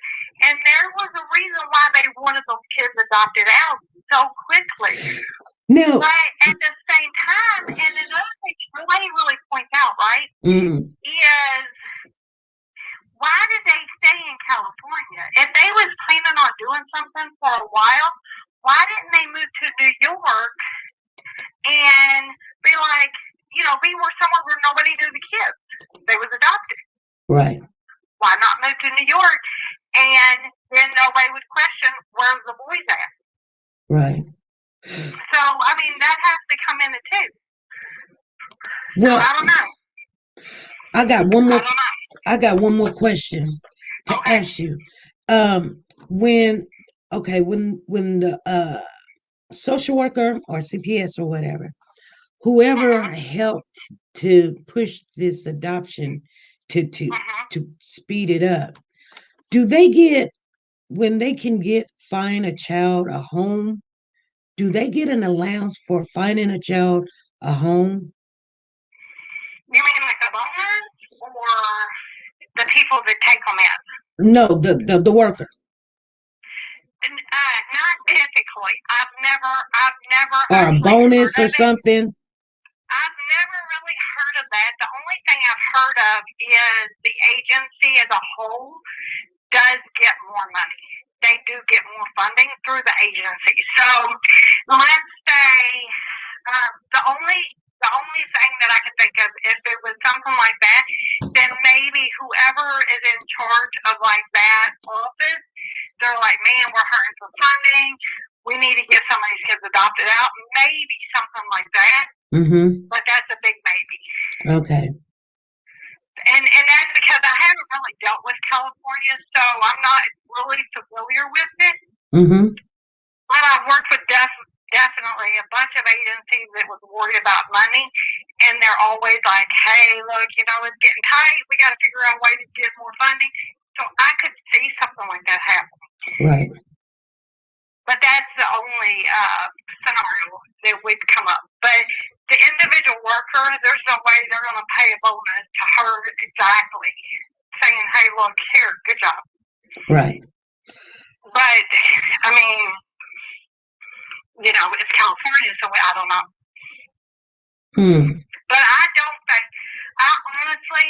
and there was a reason why they wanted those kids adopted out so quickly. No. But at the same time, and another thing Renee really points out, right, is why did they stay in California? If they was planning on doing something for a while, why didn't they move to New York and be like, be somewhere where nobody knew the kids? They was adopted. Right. Why not move to New York? And then nobody would question where's the boys at. Right. So, I mean, that has to come in too. Well, so, I don't know. I got one more question to ask you. When the social worker or CPS or whatever, whoever helped to push this adoption to speed it up, do they get, when they can find a child a home, do they get an allowance for finding a child a home? You mean like the owners or the people that take them in? No, the worker. Not typically. I've never. Or a bonus or something. I've never really heard of that. The only thing I've heard of is the agency as a whole does get more money. They do get more funding through the agency. So let's say the only thing that I can think of, if it was something like that, then maybe whoever is in charge of like that office, they're like, man, we're hurting for funding. We need to get some of these kids adopted out. Maybe something like that. But that's a big maybe. Okay. And that's because I haven't really dealt with California, so I'm not really familiar with it. But I've worked with definitely a bunch of agencies that was worried about money, and they're always like, hey, look, it's getting tight. We got to figure out a way to get more funding. So I could see something like that happen. Right. But that's the only scenario that would come up. But the individual worker, there's no way they're going to pay a bonus to her exactly, saying, hey, look, here, good job. Right. But, I mean, it's California, so I don't know. But I honestly,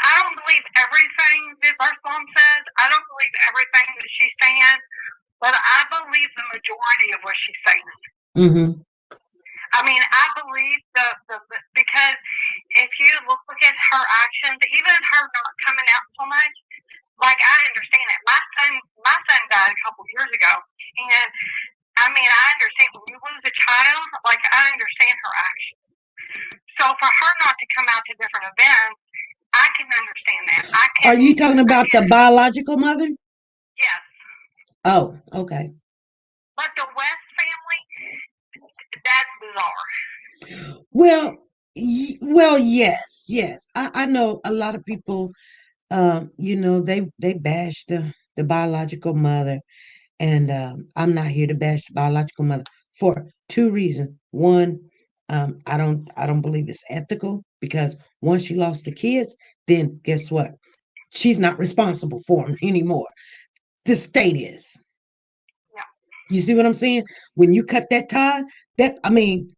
I don't believe everything that First Mom says. I don't believe everything that she's saying, but I believe the majority of what she's saying. I mean, I believe because if you look at her actions, even her not coming out so much, like I understand it. My son died a couple years ago, and I mean, I understand when you lose a child. Like I understand her actions. So for her not to come out to different events, I can understand that. Are you talking about the biological mother? Yes. Oh, okay. But the West family, that's bizarre. Well, yes. I know a lot of people, they bash the biological mother, and I'm not here to bash the biological mother for two reasons. One, I don't believe it's ethical, because once she lost the kids, then guess what? She's not responsible for them anymore. The state is. Yeah. You see what I'm saying? When you cut that tie, I mean,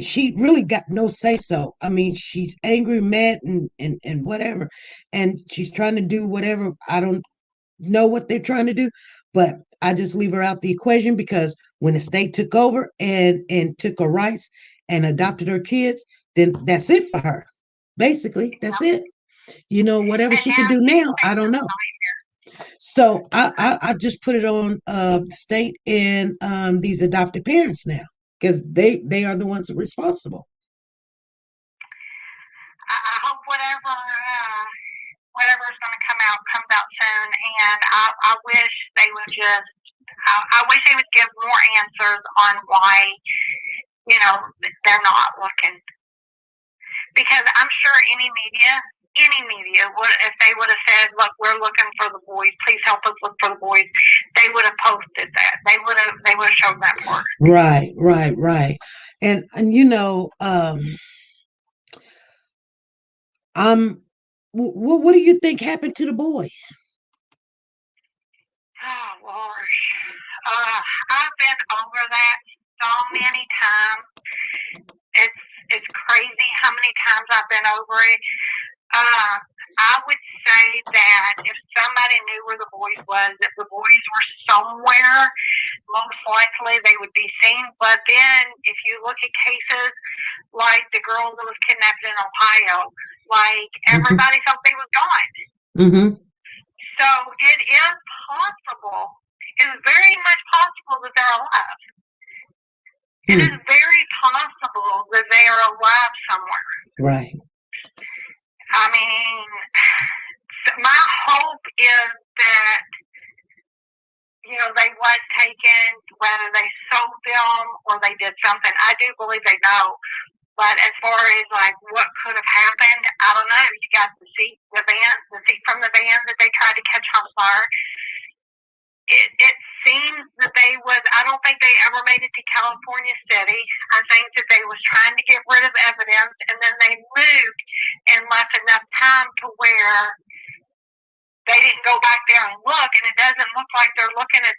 she really got no say so. I mean, she's angry, mad, and whatever, and she's trying to do whatever. I don't know what they're trying to do, but I just leave her out the equation, because when the state took over and took her rights and adopted her kids, then that's it for her. Basically, that's it. Whatever she can do now, I don't know. So I just put it on the state and these adopted parents now because they are the ones that are responsible. I hope whatever's going to come out comes out soon, and I wish they would just. I wish they would give more answers on why, they're not looking. Because I'm sure any media would, if they would have said, "Look, we're looking for the boys. Please help us look for the boys," they would have posted that. They would have showed that part. Right. And what do you think happened to the boys? Oh Lord, I've been over that so many times. It's crazy how many times I've been over it. I would say that if somebody knew where the boys was, if the boys were somewhere, most likely they would be seen. But then if you look at cases like the girl that was kidnapped in Ohio, like everybody thought they was gone. Mm-hmm. So it is possible. It is very much possible that they're alive. It is very possible that they are alive somewhere. Right. I mean, my hope is that, they was taken, whether they sold them or they did something. I do believe they know. But as far as, what could have happened, I don't know. You got the seat from the van that they tried to catch on fire. It seems that I don't think they ever made it to California City. I think that they was trying to get rid of evidence, and then they moved and left enough time to where they didn't go back there and look, and it doesn't look like they're looking at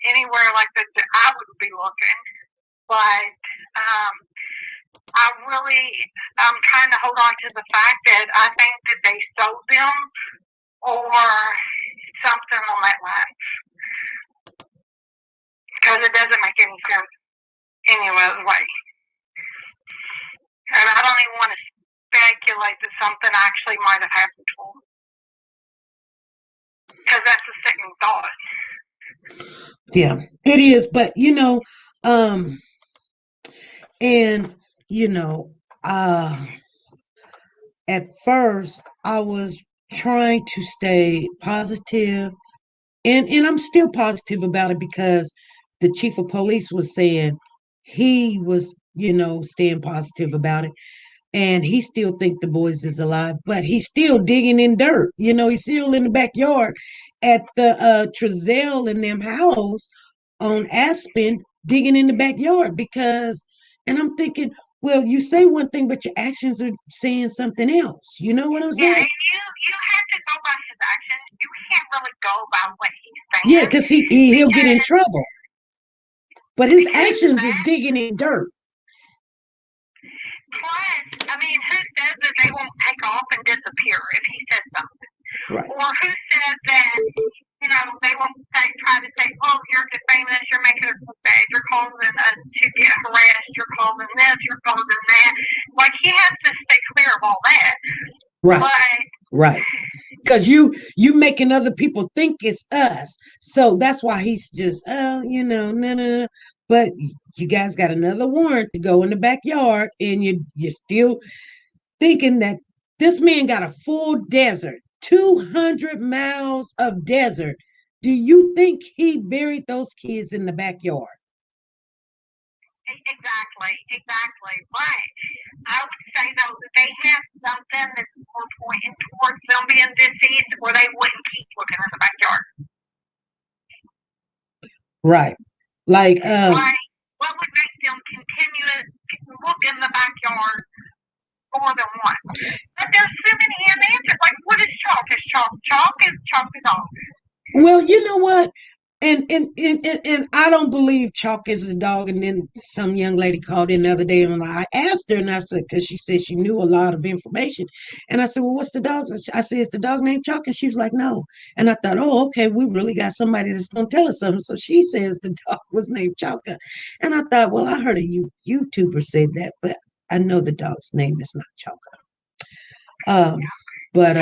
anywhere like that I would be looking. But I'm trying to hold on to the fact that I think that they sold them or something on that line. Because it doesn't make any sense any other way. And I don't even want to speculate that something actually might have happened to them. Because that's a sickening thought. Yeah, it is. But, at first I was trying to stay positive, and I'm still positive about it because the chief of police was saying he was, staying positive about it, and he still think the boys is alive, but he's still digging in dirt. He's still in the backyard at the Trezell and them house on Aspen, digging in the backyard and I'm thinking, well, you say one thing, but your actions are saying something else. You know what I'm saying? Yeah, and you have to go by his actions. You can't really go by what he's saying. Yeah, because he'll get in trouble. But his actions is digging in dirt. Plus, I mean, who says that they won't take off and disappear if he says something? Right. Or who says that, they won't try to say, "Oh, you're defaming us, you're making us look bad, you're causing us to get harassed, you're causing this, you're causing that." Like, he has to stay clear of all that. Right. Right. Because you making other people think it's us. So that's why he's just, no. But you guys got another warrant to go in the backyard, and you're still thinking that this man got a full desert, 200 miles of desert. Do you think he buried those kids in the backyard? Exactly. But I would say, though, that they have something that's more pointing towards them being deceased, or they wouldn't keep looking in the backyard. Right. Like, what would make them continue to look in the backyard more than once? But there's so many answers. Like, what is chalk? Is chalk is all. Well, you know what? And I don't believe chalk is a dog. And then some young lady called in the other day, and I asked her, and I said, because she said she knew a lot of information, and I said, well, what's the dog? I said, is the dog named Chalk? And she was like, no. And I thought, oh, okay, we really got somebody that's gonna tell us something. So she says the dog was named Chalka, and I thought, well, I heard a YouTuber say that, but I know the dog's name is not Chalka. But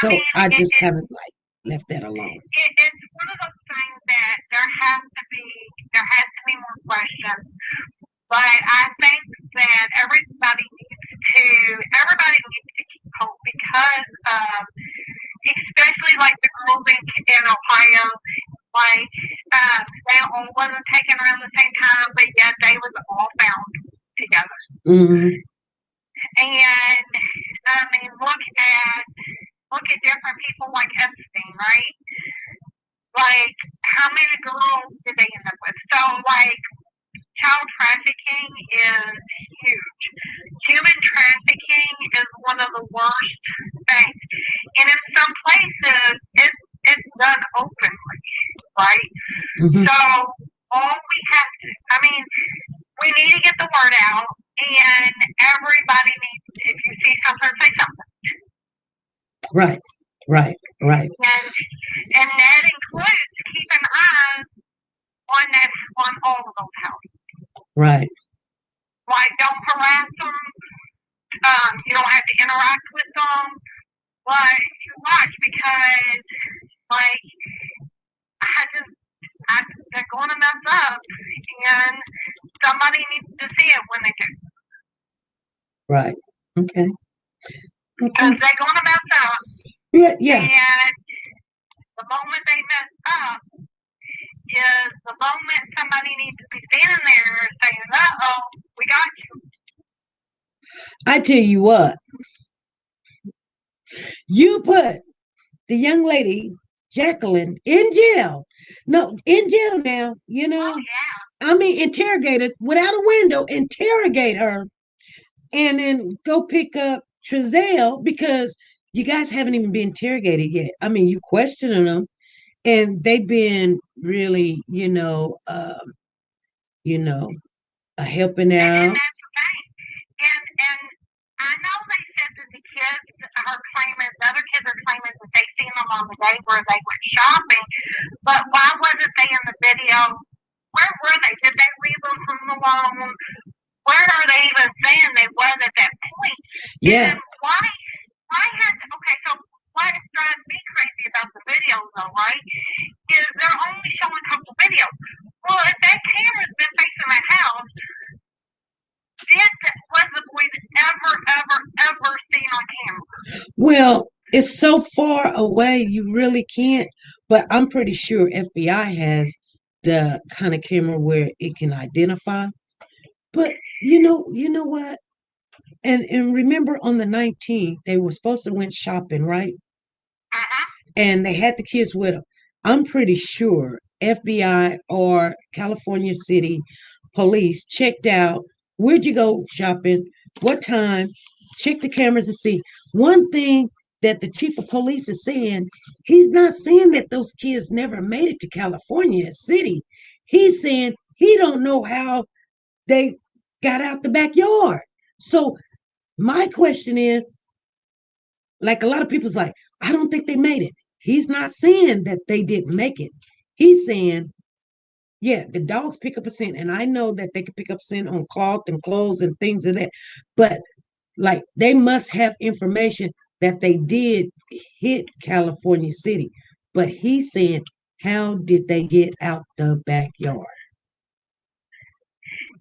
so I just kind of like left that alone. It's one of those things that there has to be more questions. But I think that everybody needs to keep hope because especially like the girls in Ohio, like they all wasn't taken around the same time, but yet they was all found together. Mm-hmm. And I mean, look at different people like Epstein, right? Like, how many girls did they end up with? So, like, child trafficking is huge. Human trafficking is one of the worst things. And in some places, it's done openly, right? Mm-hmm. So, all we have to, I mean, we need to get the word out, and everybody needs, if you see something, say something. Right. And that includes keeping eyes on all of those houses. Right. Like, don't harass them. You don't have to interact with them. But watch, because, like, they're going to mess up, and somebody needs to see it when they do. Right. Okay. Because they're going to mess up. Yeah. And the moment they mess up is the moment somebody needs to be standing there saying, "Uh-oh, we got you." I tell you what, you put the young lady, Jacqueline, in jail. No, in jail now, you know. Oh, yeah. I mean, interrogate her without a window, interrogate her, and then go pick up Trezell because you guys haven't even been interrogated yet. I mean, you questioning them, and they've been really, helping And out. that's the thing. And I know they said that the kids are claiming, the other kids are claiming that they seen them on the day where they went shopping, but why wasn't they in the video? Where were they? Did they leave them home alone? Where are they even saying they was at that point? Yeah. And okay, so what drives me crazy about the videos though, right, is they're only showing a couple videos. Well, if that camera's been facing the house, was the boys ever seen on camera? Well, it's so far away, you really can't. But I'm pretty sure FBI has the kind of camera where it can identify. But you know what? And remember on the 19th, they were supposed to went shopping, right? Uh-huh. And they had the kids with them. I'm pretty sure FBI or California City Police checked out. Where'd you go shopping? What time? Check the cameras and see. One thing that the chief of police is saying, he's not saying that those kids never made it to California City. He's saying he don't know how they got out the backyard. So my question is, like a lot of people's like, I don't think they made it. He's not saying that they didn't make it. He's saying, yeah, the dogs pick up a scent, and I know that they can pick up scent on cloth and clothes and things of that. But like they must have information that they did hit California City. But he's saying, how did they get out the backyard?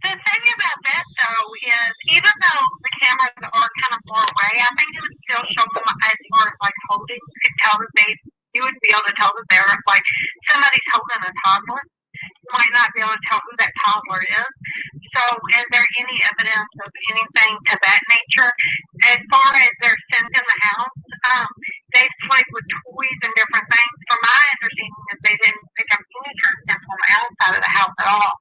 The thing about that though is, even though the cameras are kind of far away, I think it would still show them as far as like holding. You could tell that you would be able to tell that they're like somebody's holding a toddler. You might not be able to tell who that toddler is. So, is there any evidence of anything to that nature? As far as their scent in the house, they've played with toys and different things. From my understanding, is they didn't pick up any kind of scent on the outside of the house at all.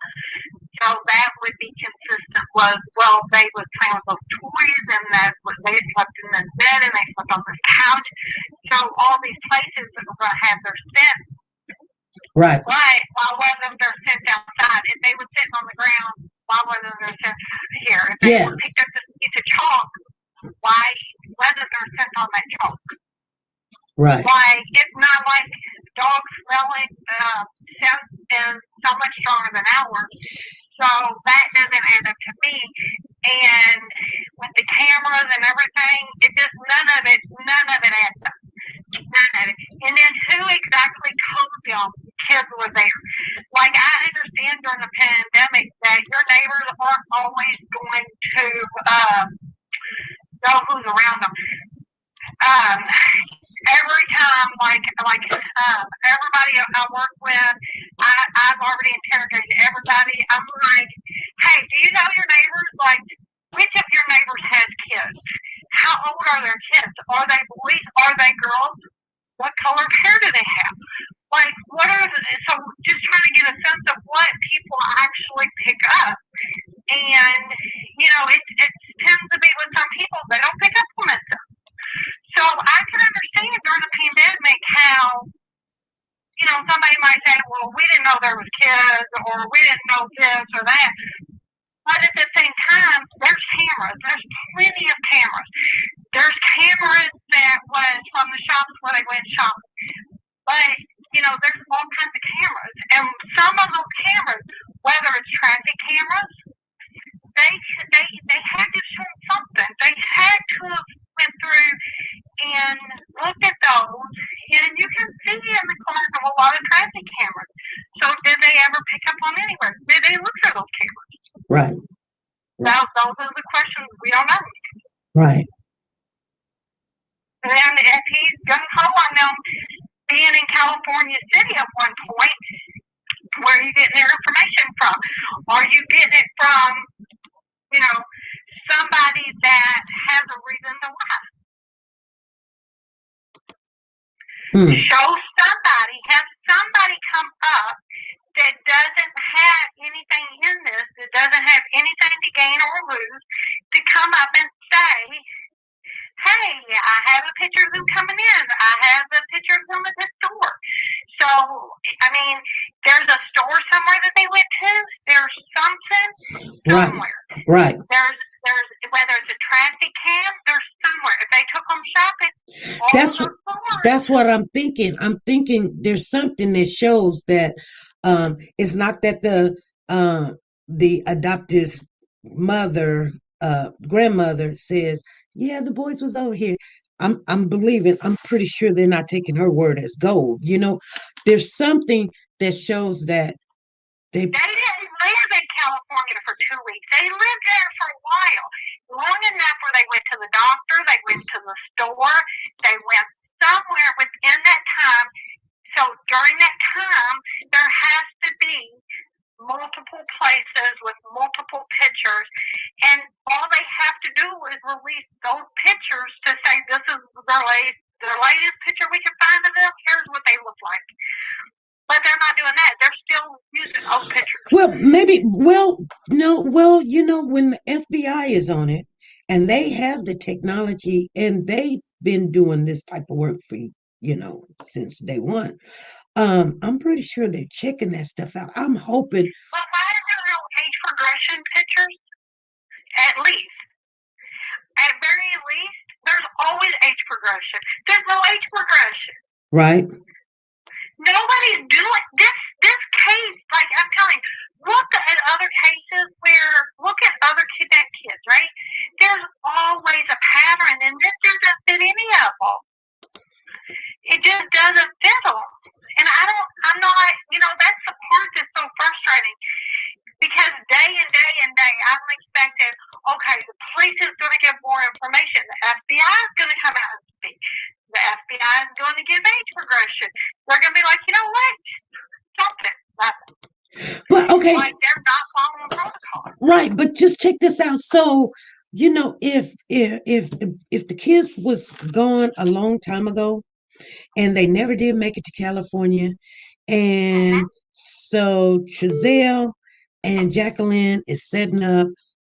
So that would be consistent with, well, they was playing with those toys, and that they slept in this bed, and they slept on this couch. So all these places that were going to have their scent. Right. But why wasn't their scent outside? If they were sitting on the ground, why wasn't their scent here? If they were picked up this piece of chalk, why wasn't their scent on that chalk? Right. Like, it's not like dogs smelling scent is so much stronger than ours. So that doesn't add up to me. And with the cameras and everything, it just none of it adds up. None of it. And then who kids were there. Like, I understand during the pandemic that your neighbors aren't always going to know who's around them. Every time, everybody I work with, I've already interrogated everybody. I'm like, hey, do you know your neighbors? Like, which of your neighbors has kids? How old are their kids? Are they boys? Are they girls? What color of hair do they have? Like, so just trying to get a sense of what people actually pick up. And, it tends to be with some people, they don't pick up on it. So I can understand during the pandemic how, somebody might say, well, we didn't know there was kids, or we didn't know this or that. But at the same time, there's cameras. There's plenty of cameras. There's cameras that was from the shops where they went shopping. But, there's all kinds of cameras. And some of those cameras, whether it's traffic cameras, they had to show something. They had to have went through and looked at those, and you can see in the corners of a lot of traffic cameras. So did they ever pick up on anywhere? Did they look for those cameras? Right. Those are the questions we don't know. Right. And if he's gung-ho on them being in California City at one point, where are you getting their information from? Are you getting it from, somebody that has a reason to lie? Show somebody, have somebody come up that doesn't have anything in this, that doesn't have anything to gain or lose, to come up and say, hey, I have a picture of them coming in. I have a picture of them at the store. So, there's a store somewhere that they went to. There's something somewhere. Right. There's whether it's a traffic cam, there's somewhere. If they took them shopping, that's what I'm thinking. I'm thinking there's something that shows that it's not that the adopted mother, grandmother says, yeah, the boys was over here. I'm pretty sure they're not taking her word as gold. There's something that shows that they didn't live in California for 2 weeks. They lived there for a while, long enough where they went to the doctor, they went to the store, they went somewhere within that time. So during that time, there has to be multiple places with multiple pictures, and all they have to do is release those pictures to say this is their latest picture we can find of them. Here's what they look like. But they're not doing that. They're still using old pictures. When the FBI is on it and they have the technology and they've been doing this type of work for, since day one, I'm pretty sure they're checking that stuff out. I'm hoping. But why is there no age progression pictures? At least. At very least, there's always age progression. There's no age progression. Right. Nobody's doing this case. Like I'm telling you, look at other cases look at other kidnapped kids, right? There's always a pattern, and this doesn't fit any of them. It just doesn't fit them. And I'm not, that's the part that's so frustrating. Because day and day and day, I'm expecting, okay, the police is going to give more information. The FBI is going to come out and speak. The FBI is going to give age progression. They're going to be like, you know what? Something. Nothing. But, okay. Like they're not following protocol. Right, but just check this out. So, if the kids was gone a long time ago, and they never did make it to California, and so Trezelle and Jacqueline is setting up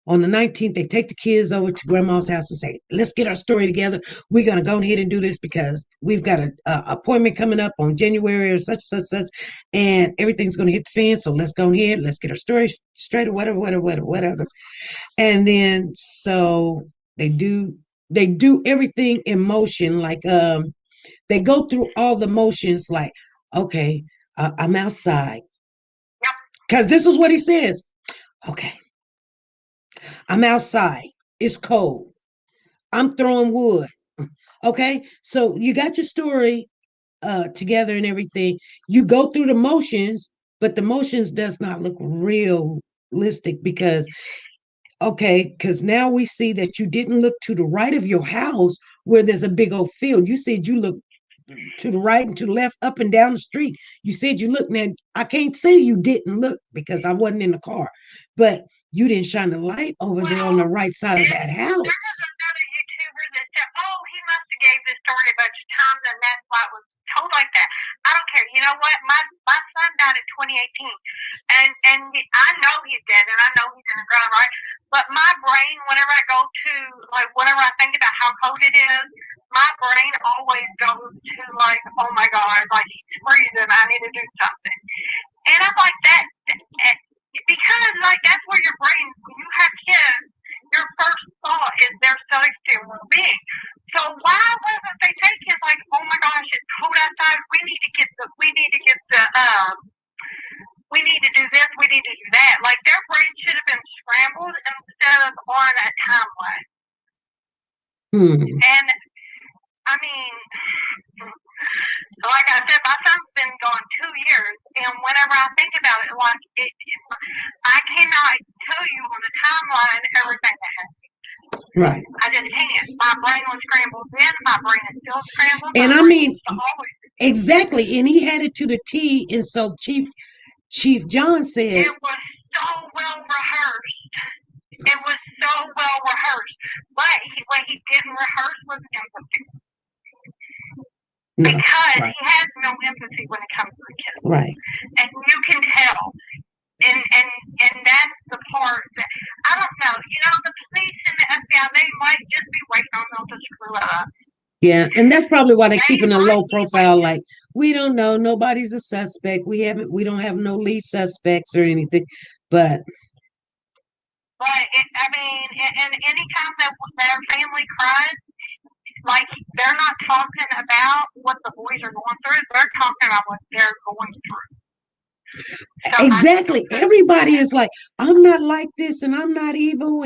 on the 19th. They take the kids over to grandma's house and say, let's get our story together. We're going to go ahead and do this because we've got an appointment coming up on January or such, and everything's going to hit the fan. So let's go ahead. Let's get our story straight or whatever. And then so they do everything in motion. Like, they go through all the motions like, okay, I'm outside. Because this is what he says. Okay. I'm outside. It's cold. I'm throwing wood. Okay. So you got your story together and everything. You go through the motions, but the motions does not look realistic because now we see that you didn't look to the right of your house where there's a big old field. You said you look to the right and to the left, up and down the street. You said you looked. Now I can't say you didn't look because I wasn't in the car, but you didn't shine the light over there on the right side of that house. There was another YouTuber that said, "Oh, he must have gave this story a bunch of times, and that's why it was told like that." I don't care. You know what? My son died in 2018, and I know he's dead, and I know he's in the ground, right? But my brain, whenever I go to whenever I think about how cold it is, my brain always goes to oh my God, he's freezing. I need to do something, and I'm like that. Because that's where your brain, when you have kids, your first thought is their safety and well-being. So why wasn't they taking oh my gosh, it's cold outside. We need to do this. We need to do that. Their brain should have been scrambled instead of on a timeline. And I mean, like I said, my son's been gone 2 years, and whenever I think about it, I cannot tell you on the timeline everything that happened. Right. I just can't. My brain was scrambled then. My brain is still scrambled. And I mean, exactly. And he had it to the T. And so Chief John said, it was so well rehearsed. It was so well rehearsed. But what he didn't rehearse was empathy. No, because right. he has no empathy when it comes to the kids. Right. And you can tell. And that's the part that, I don't know, the police and the FBI, they might just be waiting on them to screw up. Yeah, and that's probably why they're keeping a low profile. We don't know, nobody's a suspect. We don't have no lead suspects or anything. But and anytime that their family cries, they're not talking about what the boys are going through. They're talking about what they're going through. So exactly. Everybody is like, I'm not like this, and I'm not evil,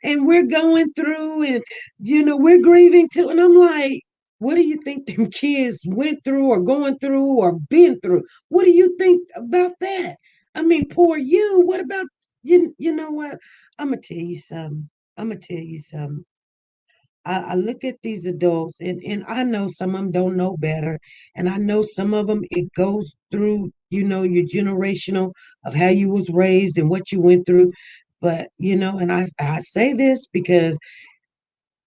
and we're going through, and we're grieving too. And I'm like, what do you think them kids went through or going through or been through? What do you think about that? I mean, poor you. What about you? You know what? I'm gonna tell you something. I look at these adults, and I know some of them don't know better. And I know some of them, it goes through, your generational of how you was raised and what you went through. But, and I say this because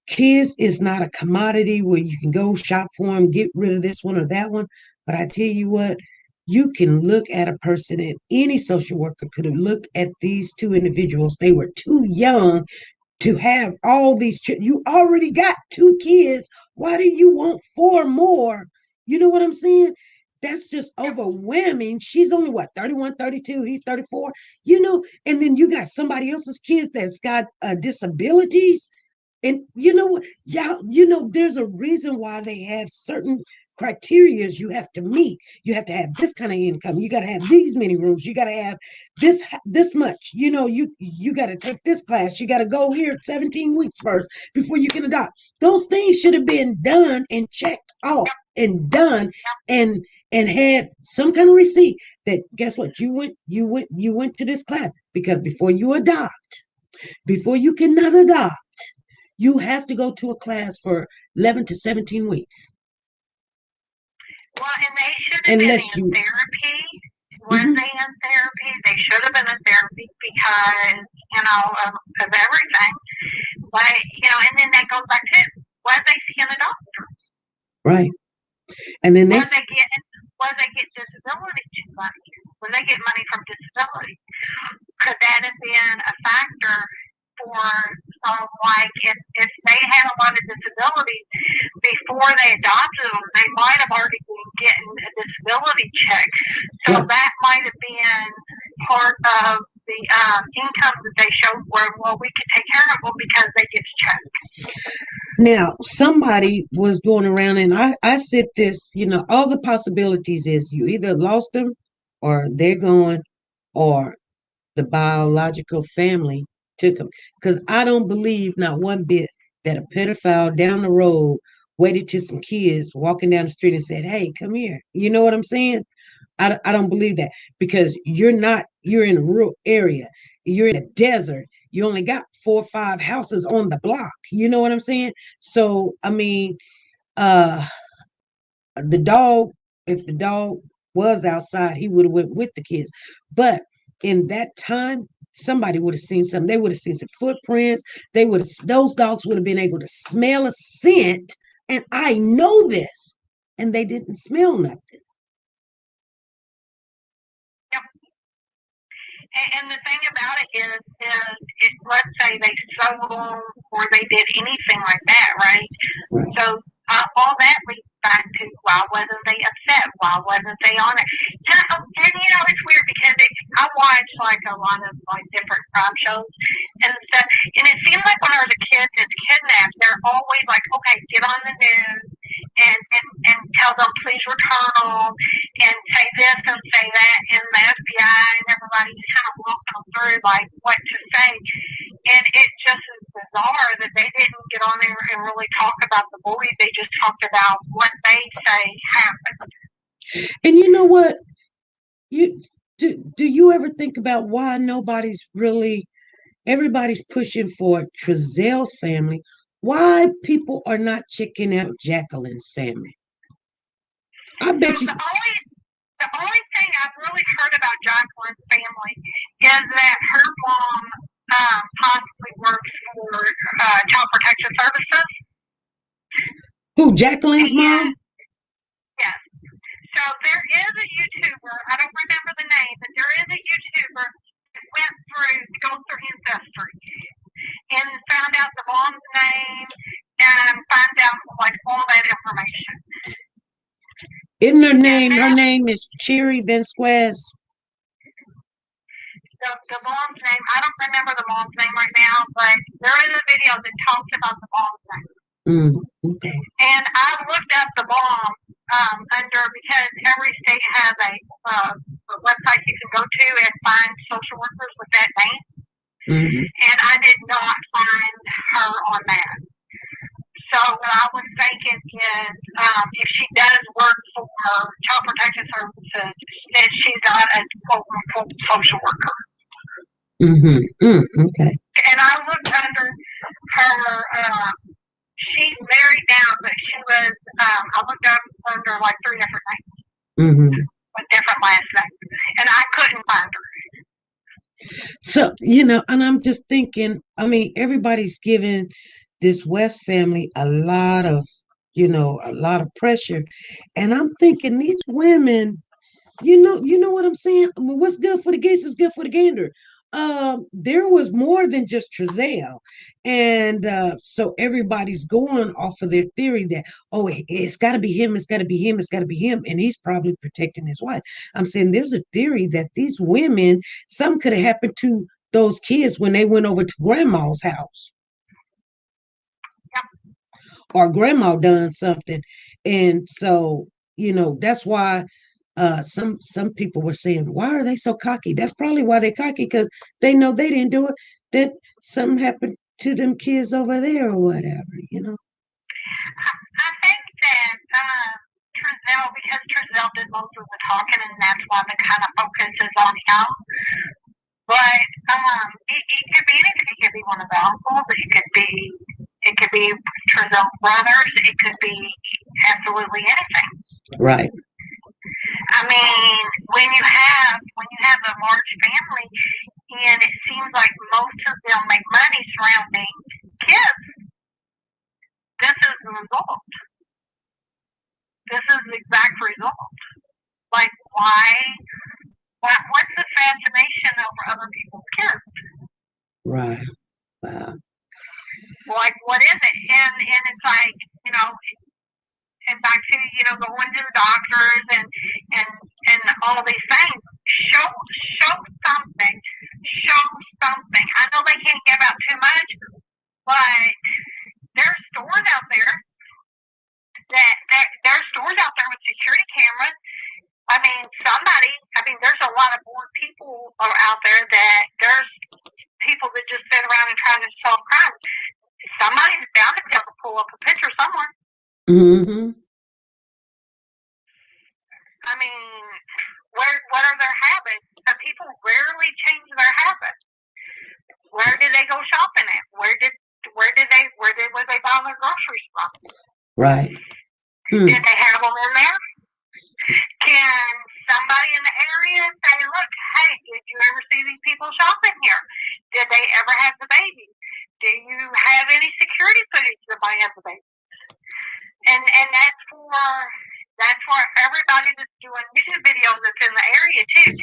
kids is not a commodity where you can go shop for them, get rid of this one or that one. But I tell you what, you can look at a person, and any social worker could have looked at these two individuals. They were too young to have all these you already got 2 kids. Why do you want 4 more? You know what I'm saying? That's just overwhelming. She's only 31, 32. He's 34. And then you got somebody else's kids that's got disabilities. And you know what? Yeah, there's a reason why they have certain criterias you have to meet. You have to have this kind of income. You got to have these many rooms. You got to have this much. You got to take this class. You got to go here 17 weeks first before you can adopt. Those things should have been done and checked off and done and had some kind of receipt that guess what? You went to this class because before you cannot adopt, you have to go to a class for 11 to 17 weeks. Well, and they should have been in therapy. Weren't they in therapy? They should have been in therapy because, of everything. But, and then that goes back to, was they seeing a doctor? Right. And then was they get disability money? When they get money from disability? Could that have been a factor for some, if they had a lot of disabilities before they adopted them, they might have already been getting a disability check. So that might have been part of the income that they showed where, we could take care of them because they get checked. Now, somebody was going around, and I said this, all the possibilities is you either lost them or they're gone or the biological family took them. Because I don't believe not one bit that a pedophile down the road waited till some kids walking down the street and said, "Hey, come here." You know what I'm saying? I don't believe that, because you're in a rural area. You're in a desert. You only got 4 or 5 houses on the block. You know what I'm saying? So, I mean, uh, the dog, if the dog was outside, he would have went with the kids. But in that time, somebody would have seen something. They would have seen some footprints. Those dogs would have been able to smell a scent. And I know this. And they didn't smell nothing. And the thing about it is let's say they sold them or they did anything like that, right? So all that leads back to why wasn't they upset? Why wasn't they on it? And you know, it's weird because I watch like a lot of like different crime shows and stuff, and it seems like when I was a kid that's kidnapped, they're always like, okay, get on the news and tell them please return them and say this and say that, and the FBI and everybody just kind of walking them through like what to say. And it just is bizarre that they didn't get on there and really talk about the boys. They just talked about what they say happened. And you know what? Do you ever think about why everybody's pushing for Trezelle's family? Why people are not checking out Jacqueline's family? I bet you. The only thing I've really heard about Jacqueline's family is that her mom possibly works for Child Protection Services. Who, Jacqueline's mom? Yes. So there is a YouTuber, I don't remember the name, but there is a YouTuber that went through to go through Ancestry and found out the mom's name and found out like all that information. Isn't her name? Her name is Cherry Vasquez. The mom's name, I don't remember the mom's name right now, but there is a video that talks about the mom's name. Okay. And I looked up the mom because every state has a website you can go to and find social workers with that name. And I did not find her on that. So what I was thinking is if she does work for Child Protection Services, that she's not a quote-unquote social worker. Okay. And I looked under her, she's married now, but she was, I looked up under like 3 different names with different last names, and I couldn't find her. So, you know, and I'm just thinking, I mean, everybody's giving this West family a lot of pressure. And I'm thinking these women, you know what I'm saying? I mean, what's good for the geese is good for the gander. There was more than just Trezelle. And so everybody's going off of their theory that, oh, it's got to be him, it's got to be him, it's got to be him. And he's probably protecting his wife. I'm saying there's a theory that these women, some could have happened to those kids when they went over to grandma's house. Or grandma done something. And so, you know, that's why some people were saying, why are they so cocky? That's probably why they're cocky, because they know they didn't do it, that something happened to them kids over there or whatever, you know. I think that Trezelle, because Trezelle did most of the talking, and that's why the kind of focus is on him. But it could be anything. It could be one of the uncles. It could be Trezelle's brothers. It could be absolutely anything. Right. I mean, when you have a large family, and it seems like most of them make money surrounding kids, this is the result. This is the exact result. Like, why? What's the fascination over other people's kids? Right. Wow. Like, what is it? And it's like, you know, and back to, you know, going to the doctors and all these things. Show something. Show something. I know they can't give out too much, but there's stores out there there's stores out there with security cameras. I mean, there's a lot of bored people out there that there's people that just sit around and try to solve crimes. Somebody's bound to be able to pull up a picture somewhere. Mm-hmm. I mean, what are their habits? People rarely change their habits. Where did they go shopping at? Where was they buying their groceries from? Right. Did they have them in there? Can somebody in the area say, look, hey, did you ever see these people shopping here? Did they ever have the baby? Do you have any security footage that might have the baby? And that's for everybody that's doing YouTube videos that's in the area too.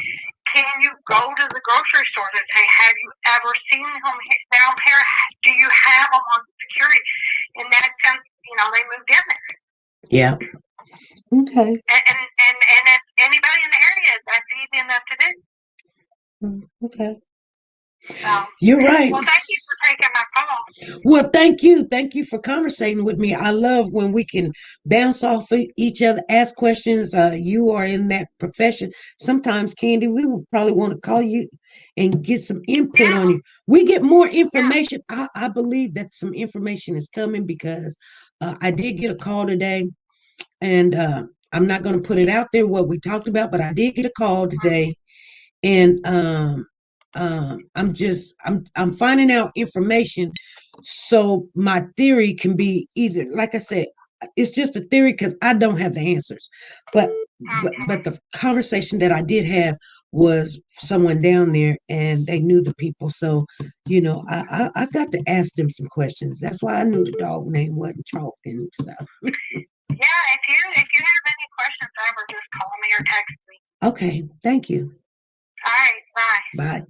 Can you go to the grocery store and say, have you ever seen them down here? Do you have them on security? In that sense, they moved in there. Yeah. Okay. And if anybody in the area, that's easy enough to do. Okay. So, you're right. Well, thank you for taking my call. Well, thank you. Thank you for conversating with me. I love when we can bounce off of each other, ask questions. You are in that profession. Sometimes, Candy, we would probably want to call you and get some input on you. We get more information. I believe that some information is coming because I did get a call today, and I'm not going to put it out there what we talked about, but I did get a call today, and I'm finding out information so my theory can be either, like I said, it's just a theory because I don't have the answers, but the conversation that I did have was someone down there and they knew the people, so I got to ask them some questions. That's why I knew the dog name wasn't talking. So yeah, if you have any questions ever, just call me or text me. Okay, thank you. All right, Bye.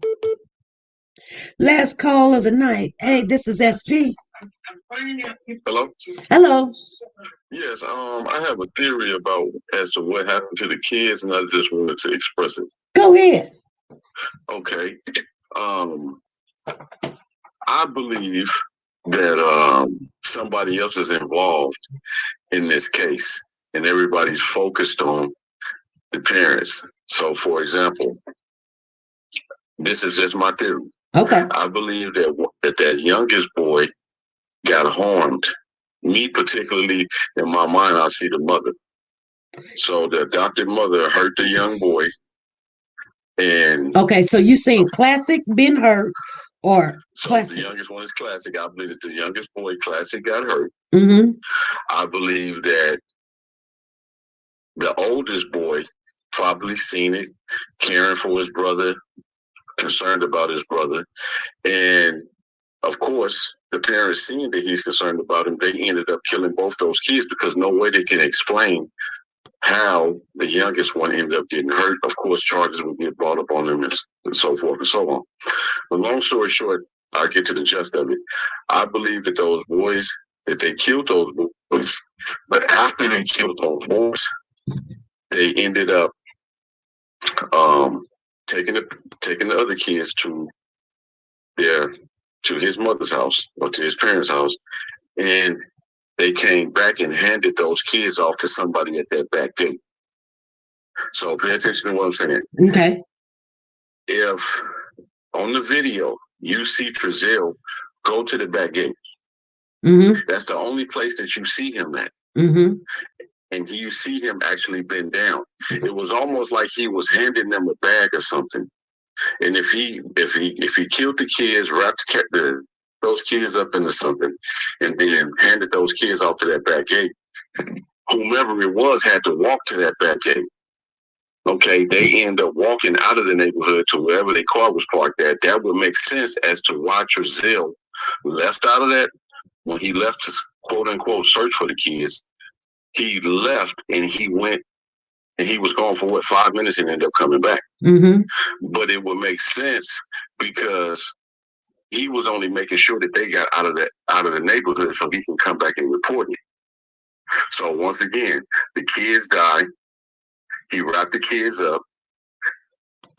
Last call of the night. Hey, this is SP. Hello? Hello. Yes, I have a theory about as to what happened to the kids, and I just wanted to express it. Go ahead. Okay. I believe that somebody else is involved in this case, and everybody's focused on the parents. So, for example, this is just my theory. Okay. I believe that youngest boy got harmed. Me particularly, in my mind, I see the mother. So the adopted mother hurt the young boy. And okay, so you saying Classic been hurt or so Classic? The youngest one is Classic. I believe that the youngest boy, Classic, got hurt. Mm-hmm. I believe that the oldest boy probably seen it, caring for his brother, concerned about his brother. And of course, the parents seeing that he's concerned about him, they ended up killing both those kids because no way they can explain how the youngest one ended up getting hurt. Of course, charges would get brought up on them and so forth and so on. But long story short, I'll get to the gist of it. I believe that those boys, that they killed those boys, but after they killed those boys, they ended up taking the other kids to his mother's house or to his parents' house, and they came back and handed those kids off to somebody at that back gate. So pay attention to what I'm saying. Okay. If on the video you see Trezell go to the back gate, that's the only place that you see him at. And you see him actually bend down. It was almost like he was handing them a bag or something. And if he killed the kids, wrapped those kids up into something, and then handed those kids off to that back gate, whomever it was had to walk to that back gate. Okay, they end up walking out of the neighborhood to wherever their car was parked at. That would make sense as to why Trezell left out of that. When he left to quote unquote search for the kids, he left and he went and he was gone for 5 minutes and ended up coming back. But it would make sense because he was only making sure that they got out of the neighborhood so he can come back and report it. So once again, the kids died. He wrapped the kids up.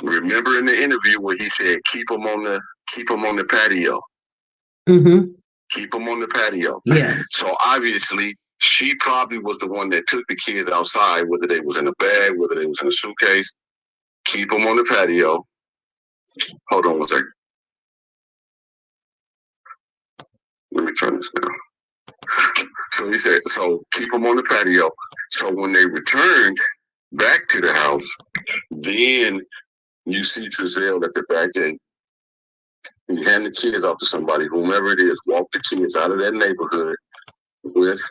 Remember in the interview where he said, keep them on the patio. Keep them on the patio. Yeah. So obviously, she probably was the one that took the kids outside, whether they was in a bag, whether they was in a suitcase. Keep them on the patio. Hold on one second. Let me turn this down. So he said, so keep them on the patio. So when they returned back to the house, then you see Trezell at the back gate. He hand the kids off to somebody, whomever it is, walk the kids out of that neighborhood with,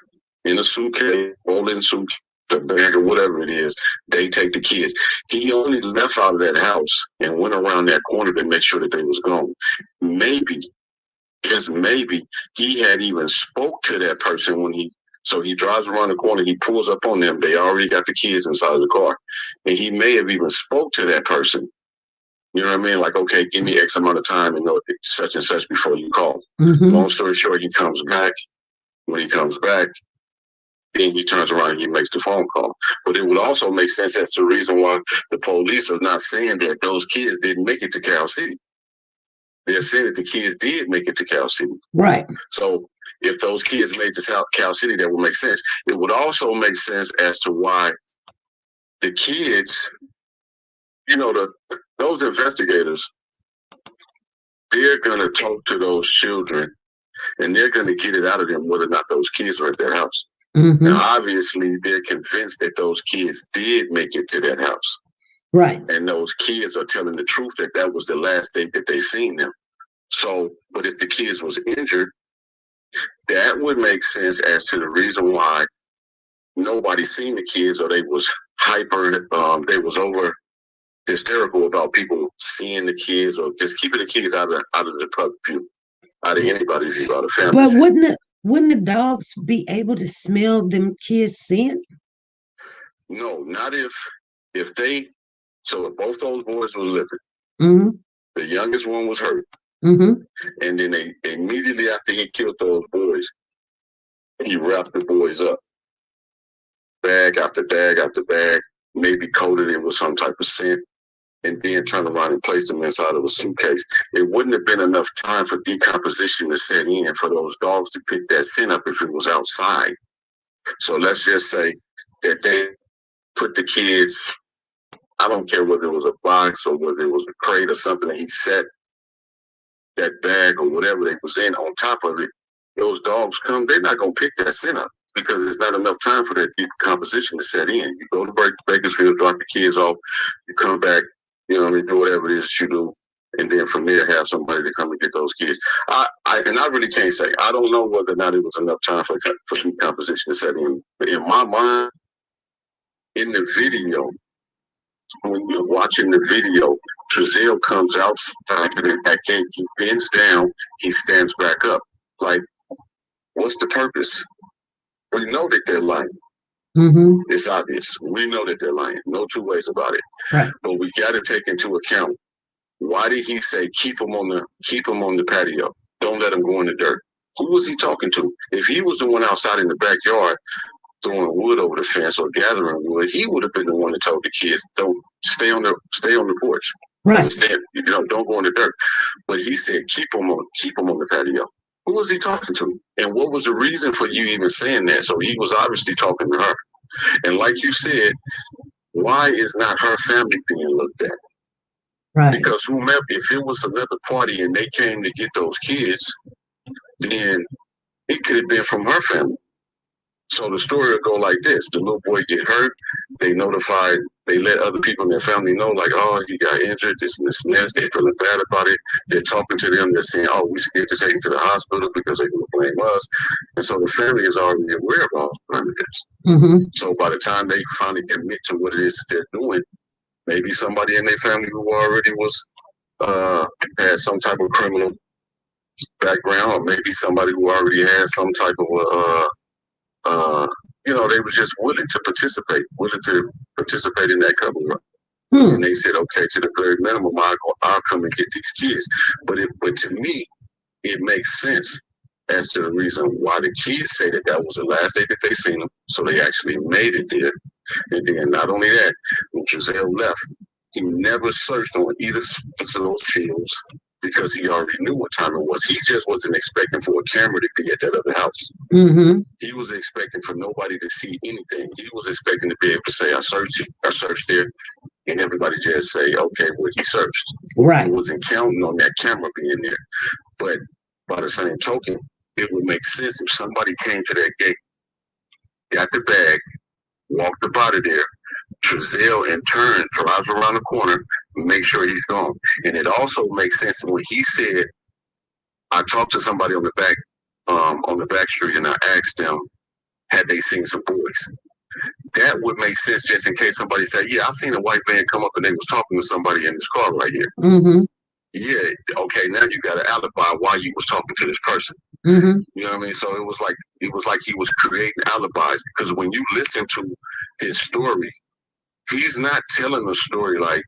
in a suitcase, rolling suitcase, the bag or whatever it is, they take the kids. He only left out of that house and went around that corner to make sure that they was gone. Maybe, just maybe, he had even spoke to that person when so he drives around the corner, he pulls up on them, they already got the kids inside of the car. And he may have even spoke to that person. You know what I mean? Like, okay, give me X amount of time and know such and such before you call. Long story short, he comes back. When he comes back, then he turns around and he makes the phone call. But it would also make sense as to the reason why the police are not saying that those kids didn't make it to Cal City. They're saying that the kids did make it to Cal City. Right. So if those kids made it to Cal City, that would make sense. It would also make sense as to why the kids, you know, those investigators, they're going to talk to those children and they're going to get it out of them whether or not those kids are at their house. Now, obviously, they're convinced that those kids did make it to that house. Right. And those kids are telling the truth that that was the last day that they seen them. So, but if the kids was injured, that would make sense as to the reason why nobody seen the kids, or they was they was over hysterical about people seeing the kids, or just keeping the kids out of the public view, out of anybody's view, out of family. But wouldn't the dogs be able to smell them kids' scent? No, not if they. So if both those boys was living, the youngest one was hurt, and then they immediately after he killed those boys, he wrapped the boys up, bag after bag after bag, maybe coated it with some type of scent, and then turned around and placed them inside of a suitcase. It wouldn't have been enough time for decomposition to set in for those dogs to pick that scent up if it was outside. So let's just say that they put the kids, I don't care whether it was a box or whether it was a crate or something, and he set that bag or whatever they was in on top of it. Those dogs come, they're not going to pick that scent up because there's not enough time for that decomposition to set in. You go to Bakersfield, drop the kids off, you come back, you know what I mean, do whatever it is that you do, and then from there have somebody to come and get those kids. I really can't say. I don't know whether or not it was enough time for decomposition to set in. But in my mind, in the video, when you're watching the video, Trezell comes out after that gate, he bends down, he stands back up. Like, what's the purpose? We know that they're lying. It's obvious. We know that they're lying. No two ways about it. Right. But we got to take into account, why did he say keep them on the patio? Don't let them go in the dirt. Who was he talking to? If he was the one outside in the backyard throwing wood over the fence or gathering wood, he would have been the one that told the kids, don't stay on the porch. Right. Don't go in the dirt. But he said keep them on the patio. Who was he talking to? And what was the reason for you even saying that? So he was obviously talking to her. And like you said, why is not her family being looked at? Right. Because whomever, if it was another party and they came to get those kids, then it could have been from her family. So the story would go like this. The little boy get hurt. They let other people in their family know, like, oh, he got injured, this and this and this. They're feeling bad about it. They're talking to them. They're saying, oh, we should get to take him to the hospital because they can blame us. And so the family is already aware of all of this. So by the time they finally commit to what it is that they're doing, maybe somebody in their family who already was had some type of criminal background, or maybe somebody who already had some type of they were just willing to participate in that cover-up. And they said, okay, to the very minimum, I'll come and get these kids. But to me, it makes sense as to the reason why the kids say that was the last day that they seen them. So they actually made it there. And then not only that, when Trezell left, he never searched on either of those fields because he already knew what time it was. He just wasn't expecting for a camera to be at that other house. He was expecting for nobody to see anything. He was expecting to be able to say, I searched there, and everybody just say, okay, well, he searched. Right. He wasn't counting on that camera being there. But by the same token, it would make sense if somebody came to that gate, got the bag, walked up out of there. Trezell in turn drives around the corner, make sure he's gone. And it also makes sense when he said, I talked to somebody on the back street and I asked them, had they seen some boys? That would make sense just in case somebody said, yeah, I seen a white van come up and they was talking to somebody in this car right here. Mm-hmm. Yeah, okay, now you got an alibi why you was talking to this person. Mm-hmm. You know what I mean? So it was like he was creating alibis, because when you listen to his story, he's not telling a story like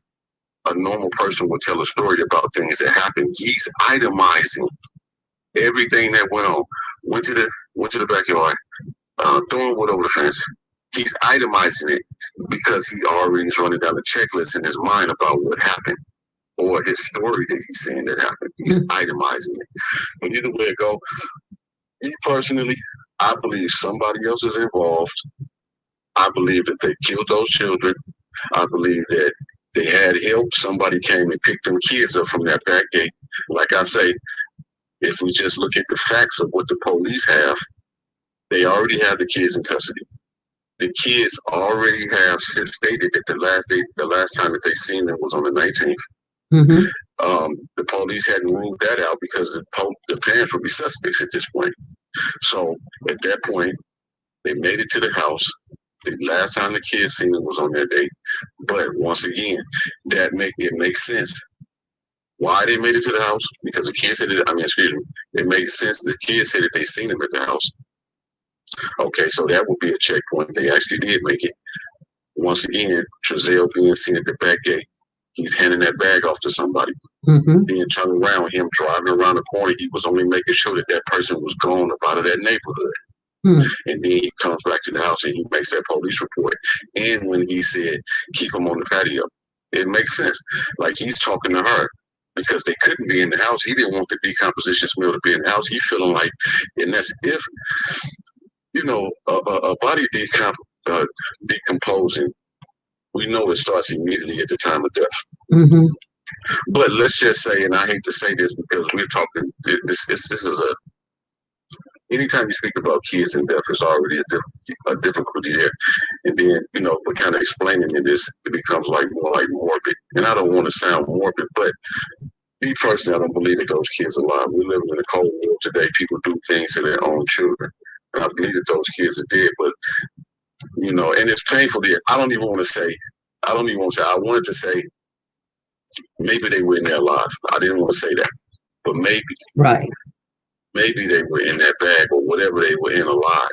a normal person would tell a story about things that happened. He's itemizing everything that went on. Went to the backyard, throwing wood over the fence. He's itemizing it because he already is running down the checklist in his mind about what happened, or his story that he's saying that happened. He's itemizing it. But either way it go, me personally, I believe somebody else is involved. I believe that they killed those children. I believe that they had help. Somebody came and picked them kids up from that back gate. Like I say, if we just look at the facts of what the police have, they already have the kids in custody. The kids already have stated that the last time that they seen them was on the 19th. Mm-hmm. The police hadn't ruled that out because the parents would be suspects at this point. So at that point, they made it to the house. The last time the kids seen them was on that date. But once again, it makes sense why they made it to the house, because the kids said it makes sense the kids said that they seen them at the house. Okay, so that would be a checkpoint. They actually did make it. Once again, Trezell being seen at the back gate. He's handing that bag off to somebody. Mm-hmm. Then turning around, him driving around the corner, he was only making sure that that person was gone up out of that neighborhood. Mm-hmm. And then he comes back to the house and he makes that police report. And when he said, keep him on the patio, it makes sense. Like, he's talking to her because they couldn't be in the house. He didn't want the decomposition smell to be in the house. He feeling like, and that's if, a body decomposing, we know it starts immediately at the time of death. Mm-hmm. But let's just say, and I hate to say this because we're talking, this is anytime you speak about kids and death, it's already a difficulty there. And then, we're kind of explaining it becomes more like morbid. And I don't want to sound morbid, but me personally, I don't believe that those kids are alive. We live in a cold world today. People do things to their own children. And I believe that those kids are dead, but, and it's painful. I wanted to say maybe they were in there alive. I didn't want to say that, but maybe. Right. Maybe they were in that bag or whatever they were in alive.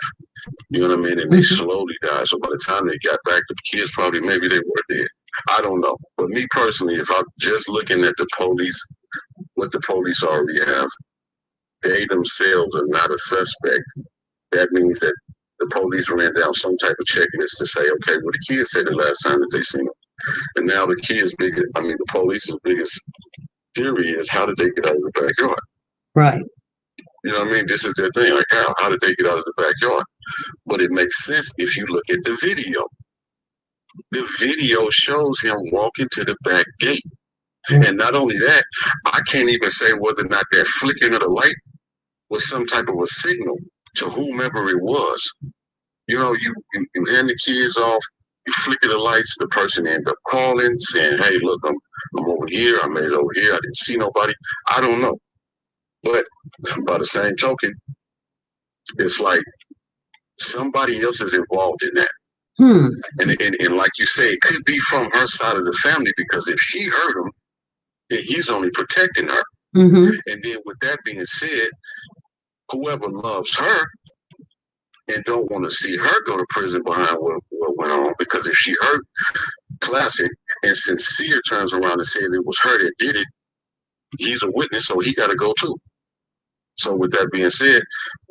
You know what I mean? And they slowly died. So by the time they got back, the kids maybe they were dead. I don't know. But me personally, if I'm just looking at the police, what the police already have, they themselves are not a suspect. That means that the police ran down some type of checklist to say, okay, well, the kids said the last time that they seen them. And now the police's biggest theory is, how did they get out of the backyard? Right. You know what I mean? This is their thing. Like, how did they get out of the backyard? But it makes sense if you look at the video. The video shows him walking to the back gate. Mm-hmm. And not only that, I can't even say whether or not that flickering of the light was some type of a signal to whomever it was. You hand the kids off, you flicker the lights, the person ended up calling, saying, hey, look, I'm over here, I made it over here, I didn't see nobody. I don't know. But by the same token, it's like somebody else is involved in that. And like you say, it could be from her side of the family, because if she hurt him, then he's only protecting her. Mm-hmm. And then with that being said, whoever loves her and don't want to see her go to prison behind what went on, because if she hurt Classic and Sincere turns around and says it was her that did it, he's a witness, so he got to go too. So with that being said,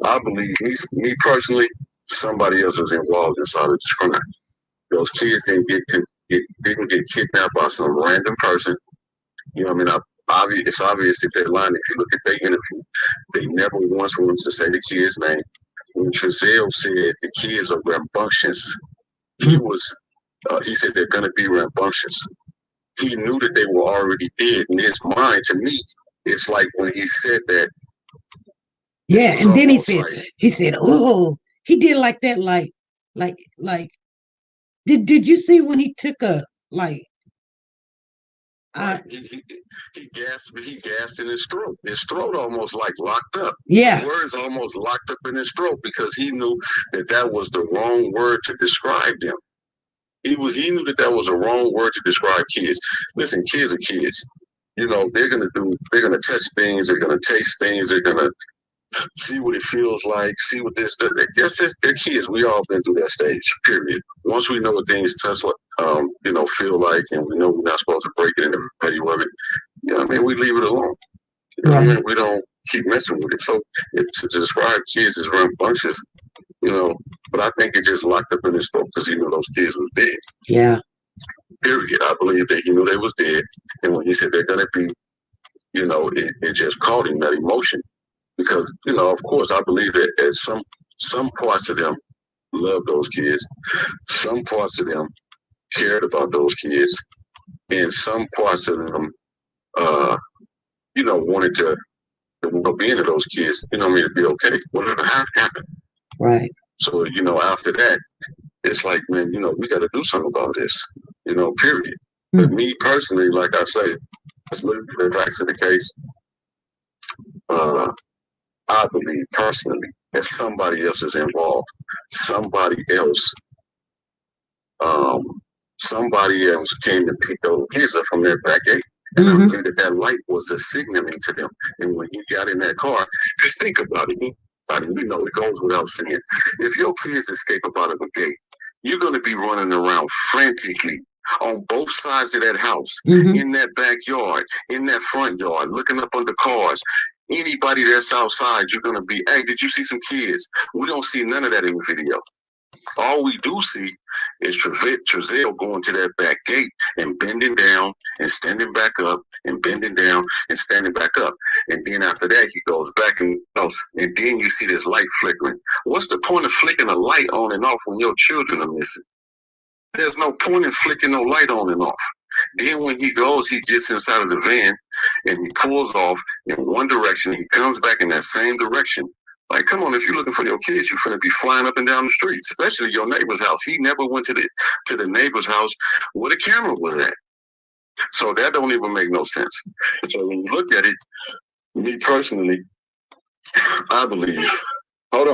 I believe, me personally, somebody else is involved inside of this crime. Those kids didn't get kidnapped by some random person. You know what I mean? It's obvious that they're lying. If you look at their interview, they never once wanted to say the kid's name. When Trezell said the kids are rambunctious, he said they're going to be rambunctious. He knew that they were already dead. In his mind, to me, it's like when he said that, Yeah, and then he said, oh, he did like that, like. Did you see when he took a like? He gasped in his throat. His throat almost like locked up. Yeah. The words almost locked up in his throat because he knew that was the wrong word to describe them. He knew that was a wrong word to describe kids. Listen, kids are kids. You know, they're gonna touch things, they're gonna taste things, they're gonna see what it feels like, see what this does. They're kids. We all been through that stage, period. Once we know what things touch feel like, and we know we're not supposed to break it in the value of it, we leave it alone. We don't keep messing with it. So to describe kids as rambunctious, but I think it just locked up in his throat because he knew those kids was dead. Yeah. Period. I believe that he knew they was dead. And when he said they're gonna be, it just caught him, that emotion. Because, of course, I believe that some parts of them love those kids. Some parts of them cared about those kids. And some parts of them, wanted to be into those kids, to be okay. Whatever happened. Right. So, after that, it's like, man, we got to do something about this, period. Mm-hmm. But me personally, like I say, let's look at the facts of the case. I believe personally that somebody else is involved. Somebody else came to pick those kids up from their back gate. And I believe that light was a signaling to them. And when he got in that car, just think about it. We know it goes without saying. If your kids escape up out of a gate, you're going to be running around frantically on both sides of that house, in that backyard, in that front yard, looking up under cars. Anybody that's outside, you're going to be, hey, did you see some kids? We don't see none of that in the video. All we do see is Trezell going to that back gate and bending down and standing back up and bending down and standing back up. And then after that, he goes back and goes, and then you see this light flickering. What's the point of flicking a light on and off when your children are missing? There's no point in flicking no light on and off. Then when he goes, he gets inside of the van and he pulls off in one direction. He comes back in that same direction. Like, come on, if you're looking for your kids, you're going to be flying up and down the street, especially your neighbor's house. He never went to the neighbor's house where the camera was at. So that don't even make no sense. So when you look at it, me personally, I believe, hold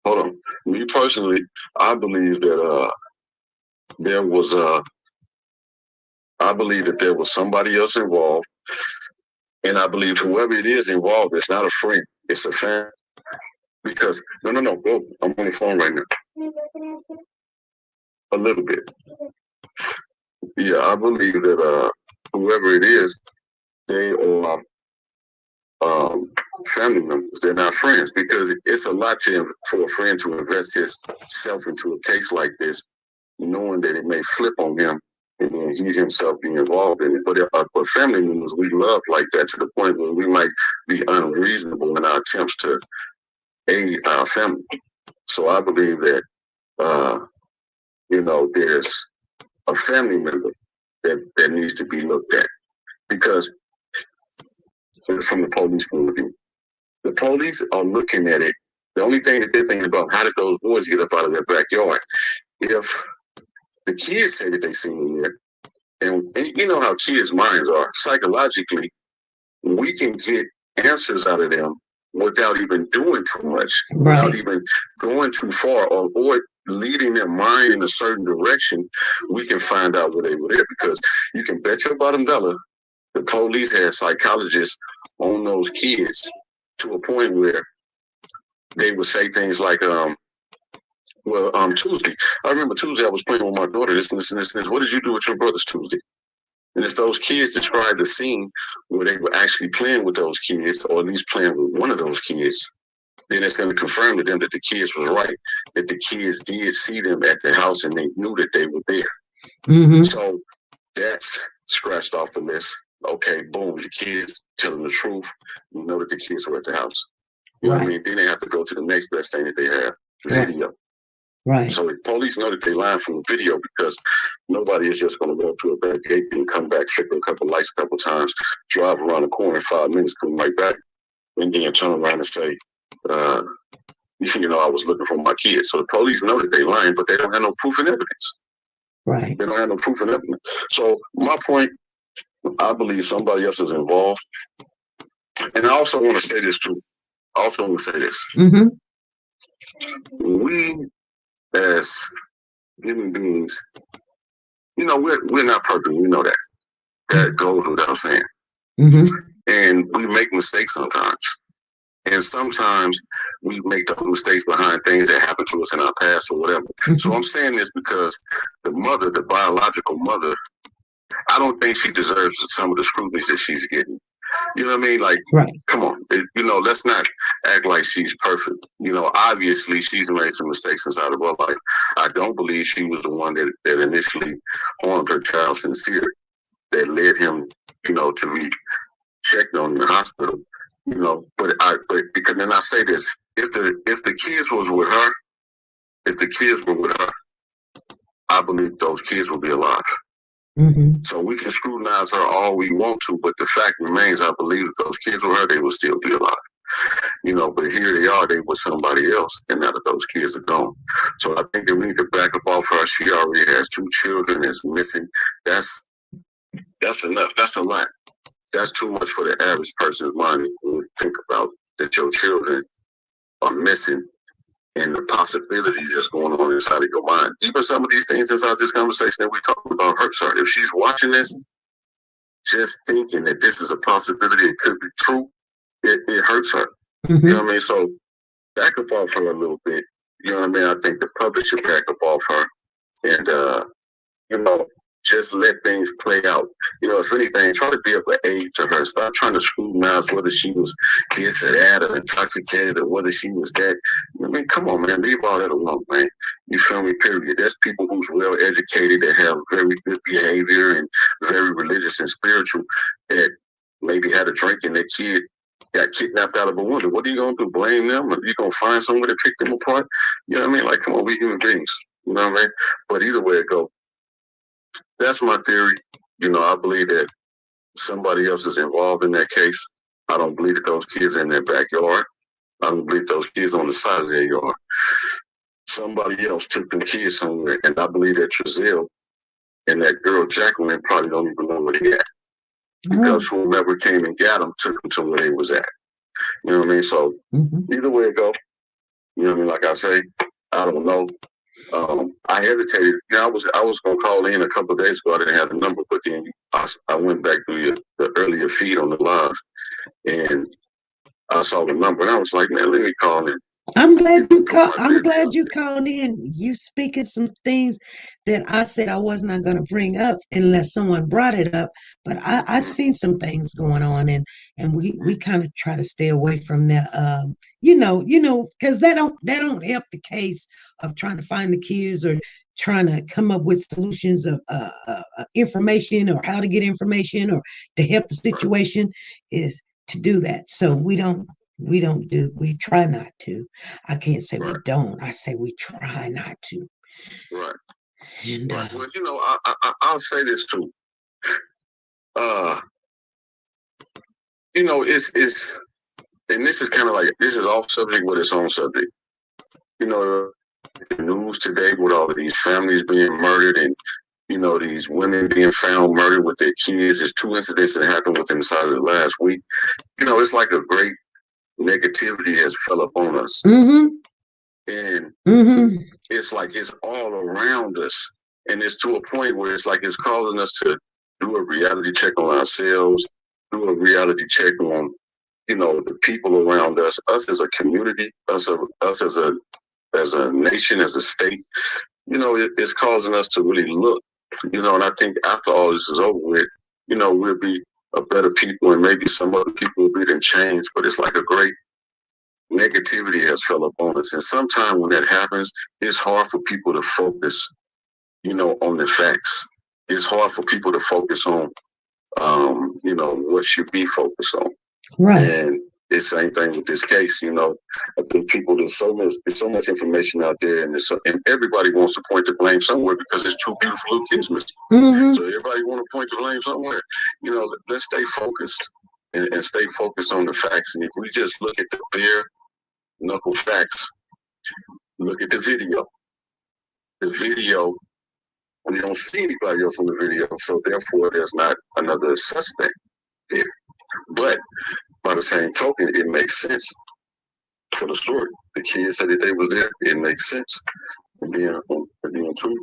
on. Me personally, I believe that I believe that there was somebody else involved, and I believe whoever it is involved, it's not a friend, it's a family. Because no, go. I'm on the phone right now. A little bit. Yeah, I believe that whoever it is, they are family members. They're not friends, because it's a lot for a friend to invest himself into a case like this, knowing that it may flip on him and then he himself being involved in it. But family members, we love like that to the point where we might be unreasonable in our attempts to aid our family. So I believe that, there's a family member that needs to be looked at, because from the police point of view, the police are looking at it. The only thing that they're thinking about, how did those boys get up out of their backyard? If the kids say that they seen them there, and you know how kids' minds are, psychologically, we can get answers out of them without even doing too much, without even going too far, or leading their mind in a certain direction. We can find out where they were there, because you can bet your bottom dollar the police had psychologists on those kids to a point where they would say things like, Tuesday. I remember Tuesday I was playing with my daughter. This. What did you do with your brothers Tuesday? And if those kids described the scene where they were actually playing with those kids, or at least playing with one of those kids, then it's going to confirm to them that the kids was right, that the kids did see them at the house and they knew that they were there. So that's scratched off the list. Okay, boom, the kids telling the truth. You know that the kids were at the house. You know what I mean? Then they have to go to the next best thing that they have, video. Right. So the police know that they lying from the video, because nobody is just going to go to a back gate and come back, flicker a couple lights a couple times, drive around the corner in 5 minutes, come right back. and then turn around and say, you know, I was looking for my kids. So the police know that they lying, but they don't have no proof and evidence. Right. They don't have no proof and evidence. So my point, I believe somebody else is involved. And I also want to say this too. Mm-hmm. We as human beings, you know, we're not perfect. We know that. That goes without saying. Mm-hmm. And we make mistakes sometimes. And sometimes we make those mistakes behind things that happened to us in our past or whatever. Mm-hmm. So I'm saying this because the biological mother, I don't think she deserves some of the scrutiny that she's getting. You know what I mean? Like, right. Come on. You know, let's not act like she's perfect. You know, obviously she's made some mistakes inside of her life. I don't believe she was the one that initially harmed her child Sincere, that led him, you know, to be checked on in the hospital. You know, but because then I say this: if the kids was with her, I believe those kids would be alive. Mm-hmm. So we can scrutinize her all we want to, but the fact remains, I believe if those kids were her, they would still be alive. You know, but here they are, they with somebody else, and now that those kids are gone. So I think that we need to back up off her. She already has 2 children that's missing. That's enough. That's a lot. That's too much for the average person's mind when you think about that your children are missing and the possibilities that's going on inside of your mind. Even some of these things inside this conversation that we talked about hurts her. If she's watching this, just thinking that this is a possibility, it could be true, it hurts her. Mm-hmm. You know what I mean? So back up off her a little bit. You know what I mean? I think the public should back up off her and, you know, just let things play out. You know, if anything, try to be of an aid to her. Stop trying to scrutinize whether she was this or that or intoxicated or whether she was that. I mean, come on, man. Leave all that alone, man. You feel me? Period. There's people who's well educated that have very good behavior and very religious and spiritual that maybe had a drink and their kid got kidnapped out of a window. What are you going to do? Blame them? Are you going to find somewhere to pick them apart? You know what I mean? Like, come on, we human beings. You know what I mean? But either way it goes, that's my theory. You know, I believe that somebody else is involved in that case. I don't believe that those kids are in their backyard. I don't believe those kids on the side of their yard. Somebody else took them kids somewhere, and I believe that Trezell and that girl Jacqueline probably don't even know where they at. Because whoever came and got them took them to where they was at. You know what I mean? So either way it go, you know what I mean? Like I say, I don't know. I hesitated. You know, I was gonna call in a couple of days ago. I didn't have the number, but then I went back through the earlier feed on the live, and I saw the number, and I was like, man, let me call in. I'm glad you called. I'm glad you called in. You speaking some things that I said I was not going to bring up unless someone brought it up. But I've seen some things going on, and we kind of try to stay away from that. You know, because that don't help the case of trying to find the kids or trying to come up with solutions of information or how to get information or to help the situation is to do that. So we try not to. I can't say we don't. I say we try not to. Right. And, well, you know, I'll say this too. You know, it's and this is kind of like, this is off subject, but it's on subject. You know, the news today with all of these families being murdered and, you know, these women being found murdered with their kids. There's 2 incidents that happened within the side of the last week. You know, it's like a great negativity has fell upon us. Mm-hmm. And it's like it's all around us. And it's to a point where it's like it's causing us to do a reality check on ourselves, do a reality check on, you know, the people around us as a community, us as a nation, as a state. You know, it's causing us to really look, you know, and I think after all this is over with, you know, we'll be a better people and maybe some other people will be in change, but it's like a great negativity has fell upon us. And sometimes when that happens, it's hard for people to focus, you know, on the facts. It's hard for people to focus on, you know, what should be focused on. Right. And it's the same thing with this case, you know. I think people, there's so much information out there, and everybody wants to point the blame somewhere because it's 2 beautiful little kids missing. So everybody want to point the blame somewhere. You know, let's stay focused. and stay focused on the facts. And if we just look at the bare knuckle facts, look at the video. The video, we don't see anybody else in the video, so therefore there's not another suspect there. But by the same token, it makes sense for the story. The kids said that they was there. It makes sense. And then too,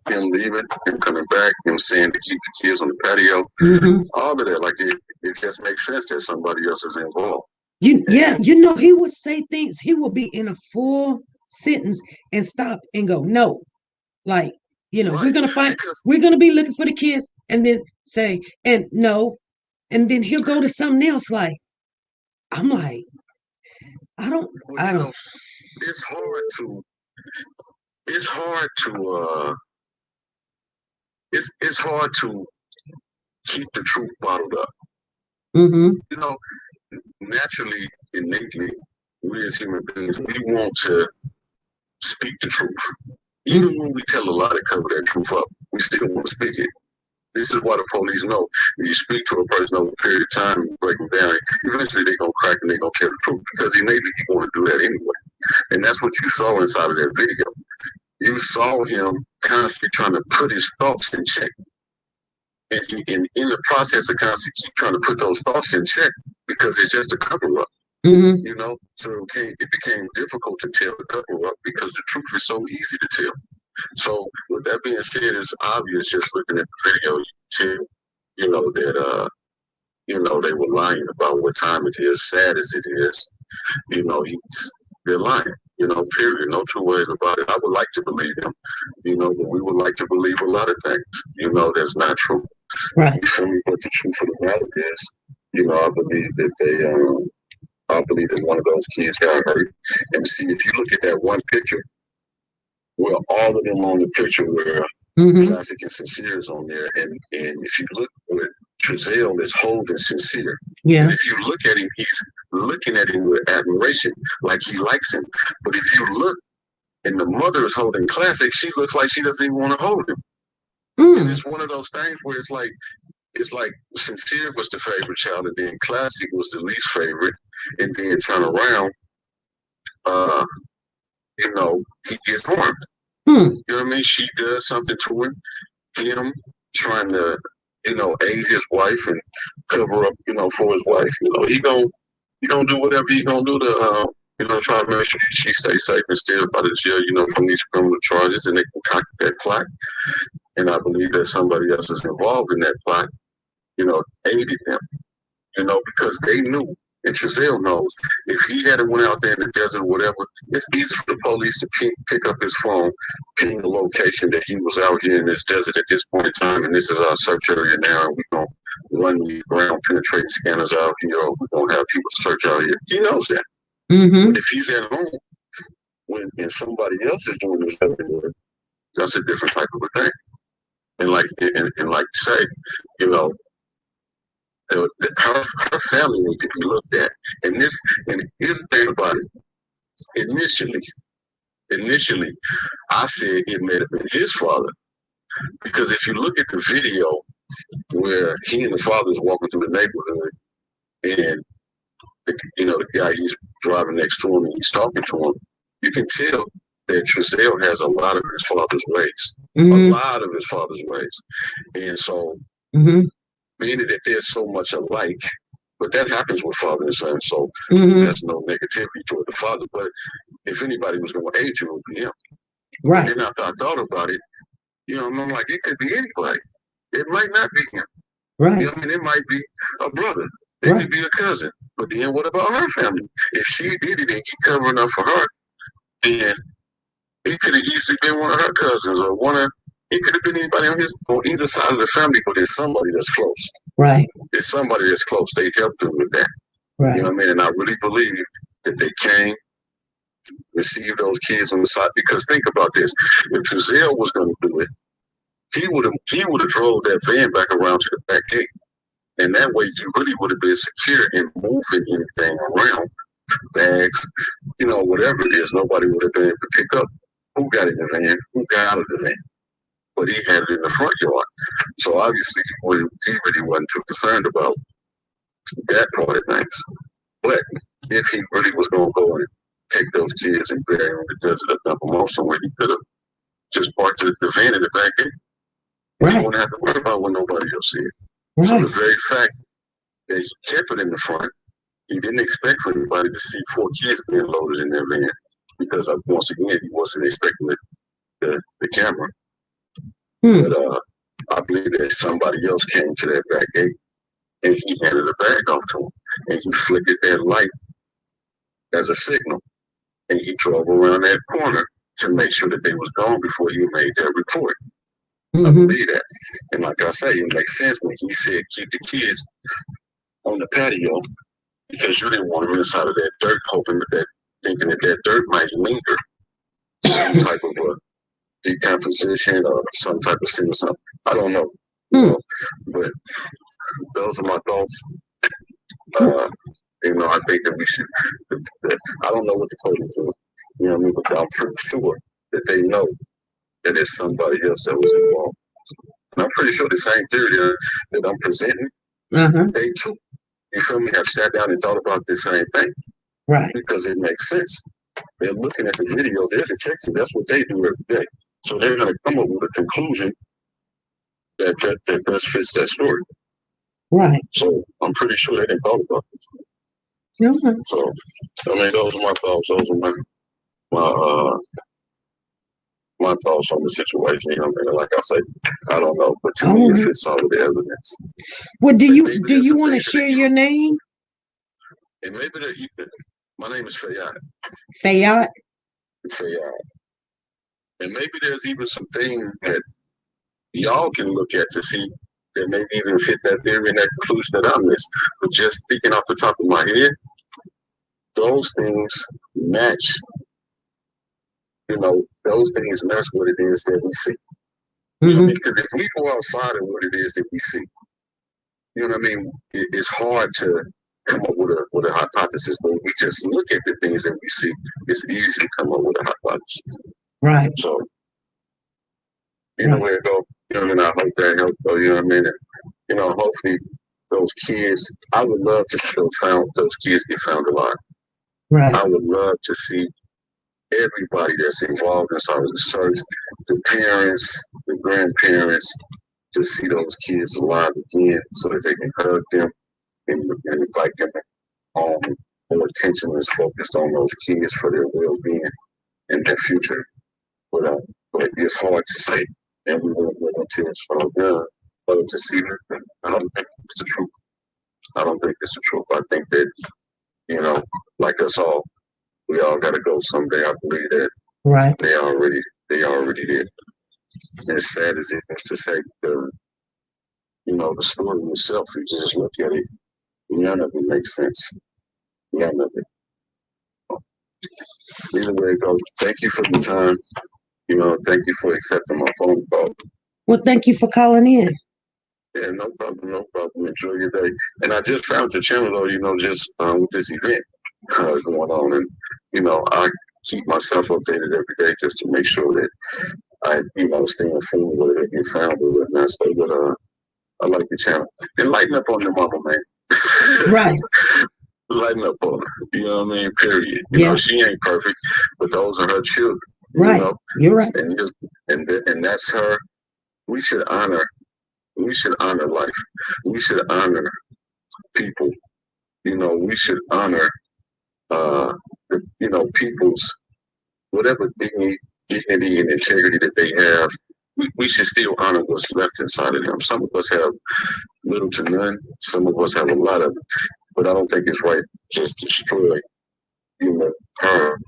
him leaving, him coming back, him saying to keep the kids on the patio, all of that, like it just makes sense that somebody else is involved. He would say things. He would be in a full sentence and stop and go, no, like, right. We're gonna be looking for the kids, and then say, and no, and then he'll go to something else. Like, I'm like, I don't. It's hard to keep the truth bottled up. Naturally, innately, we as human beings, we want to speak the truth. Even when we tell a lie to cover that truth up, we still want to speak it. This is why the police know when you speak to a person over a period of time and break them down, eventually they're going to crack and they're going to tell the truth, because innately you're going to do that anyway. And that's what you saw inside of that video. You saw him constantly trying to put his thoughts in check. And in the process of constantly keep trying to put those thoughts in check, because it's just a cover-up. So it became difficult to tell the cover-up because the truth is so easy to tell. So with that being said, it's obvious just looking at the video, you can tell, that, they were lying about what time it is, sad as it is. They're lying, period. No two ways about it. I would like to believe them, but we would like to believe a lot of things, that's not true. Right. But the truth of the matter is, I believe that I believe that one of those kids got hurt. And see, if you look at that one picture, well, all of them on the picture where Classic and Sincere is on there. And if you look at Trezell is holding Sincere. Yeah. And if you look at him, he's looking at him with admiration, like he likes him. But if you look and the mother is holding Classic, she looks like she doesn't even want to hold him. And it's one of those things where it's like Sincere was the favorite child, and then Classic was the least favorite, and then turn around, he gets harmed. You know what I mean? She does something to him trying to, aid his wife and cover up, for his wife. He gonna do whatever he gonna do to, try to make sure she stays safe and stay out of jail, from these criminal charges, and they concoct that plot. And I believe that somebody else is involved in that plot, aided them, because they knew, and Trezell knows, if he hadn't went out there in the desert or whatever, it's easy for the police to pick up his phone, ping the location that he was out here in this desert at this point in time, and this is our search area now, and we're going to run these ground penetrating scanners out here, or we're going to have people search out here. He knows that. But if he's at home, and somebody else is doing this, that's a different type of a thing. And like you say, her family needs to be looked at. And here's the thing about it. Initially, I said it may have been his father, because if you look at the video where he and the father is walking through the neighborhood, and the guy he's driving next to him and he's talking to him, you can tell that Trezell has a lot of his father's ways. A lot of his father's ways. And so, meaning that they're so much alike, but that happens with father and son, so there's no negativity toward the father. But if anybody was going to aid you, it would be him. Right. And then after I thought about it, I'm like, it could be anybody. It might not be him. Right. It might be a brother. It could be a cousin. But then what about her family? If she did it and he covering up for her, then it could have easily been one of her cousins, or it could have been anybody on either side of the family, but it's somebody that's close. Right. It's somebody that's close. They helped them with that. Right. You know what I mean? And I really believe that they came, received those kids on the side, because think about this. If Trezell was going to do it, he would have drove that van back around to the back gate. And that way you really would have been secure in moving anything around, bags, whatever it is. Nobody would have been able to pick up who got in the van, who got out of the van. but he had it in the front yard. So obviously he really wasn't too concerned about that part of things. But if he really was going to go and take those kids and bury them in the desert or dump them off somewhere, he could have just parked the van in the back end. Right. He wouldn't have to worry about when nobody else see it. Right. So the very fact that he kept it in the front, he didn't expect for anybody to see 4 kids being loaded in their van because, once again, he wasn't expecting the camera. But I believe that somebody else came to that back gate and he handed a bag off to him. And he flickered that light as a signal. And he drove around that corner to make sure that they was gone before he made that report. I believe that. And like I say, it makes sense when he said keep the kids on the patio because you didn't want them inside of that dirt, thinking that dirt might linger some type of decomposition or some type of sin or something. I don't know. You know, but those are my thoughts. I think that we should, I don't know what to tell you to, you know what I mean, but I'm pretty sure that they know that it's somebody else that was involved. And I'm pretty sure the same theory that I'm presenting, they too, you feel me, have sat down and thought about the same thing. Right. Because it makes sense. They're looking at the video, they're detectives, that's what they do every day. So they're going to come up with a conclusion that best fits that story. Right. So I'm pretty sure they didn't thought about this. So, I mean, those are my thoughts. Those are my thoughts on the situation. You know what I mean? Like I say, I don't know, but to me, it fits all of the evidence. Well, do you want to share your name? And maybe my name is Fayette. Fayette. And maybe there's even some things that y'all can look at to see that maybe even fit that theory and that conclusion that I missed. But just speaking off the top of my head, those things match. You know, those things match what it is that we see. You know, because if we go outside of what it is that we see, you know what I mean? It's hard to come up with a hypothesis, but when we just look at the things that we see, it's easy to come up with a hypothesis. Right. So, you know where it goes. You know what I mean? I hope that helps, though. You know what I mean? And, you know, hopefully those kids, I would love to see those kids get found alive. Right. I would love to see everybody that's involved inside of the search, the parents, the grandparents, to see those kids alive again so that they can hug them and invite them home. More attention is focused on those kids for their well-being and their future. But it's hard to say, and we won't go until it's from them. But to see that, I don't think it's the truth. I don't think it's the truth. I think that, you know, like us all, we all got to go someday. I believe that. Right. They already did. As sad as it is to say, you know, the story itself, you just look at it, none of it makes sense. None of it. Either way it goes, thank you for the time. You know, thank you for accepting my phone call. Well, thank you for calling in. Yeah, no problem. Enjoy your day. And I just found your channel, though, you know, just with this event going on. And, you know, I keep myself updated every day just to make sure that I, you know, stay informed whether they get found or whatnot. So, but I like the channel. And lighten up on your mama, man. Right. Lighten up on her. You know what I mean? Period. You know, she ain't perfect, but those are her children. Right. You know? You're right. And that's her. We should honor life. We should honor people. You know, we should honor people's whatever dignity and integrity that they have. We should still honor what's left inside of them. Some of us have little to none. Some of us have a lot of it. But I don't think it's right just destroy, you know, her,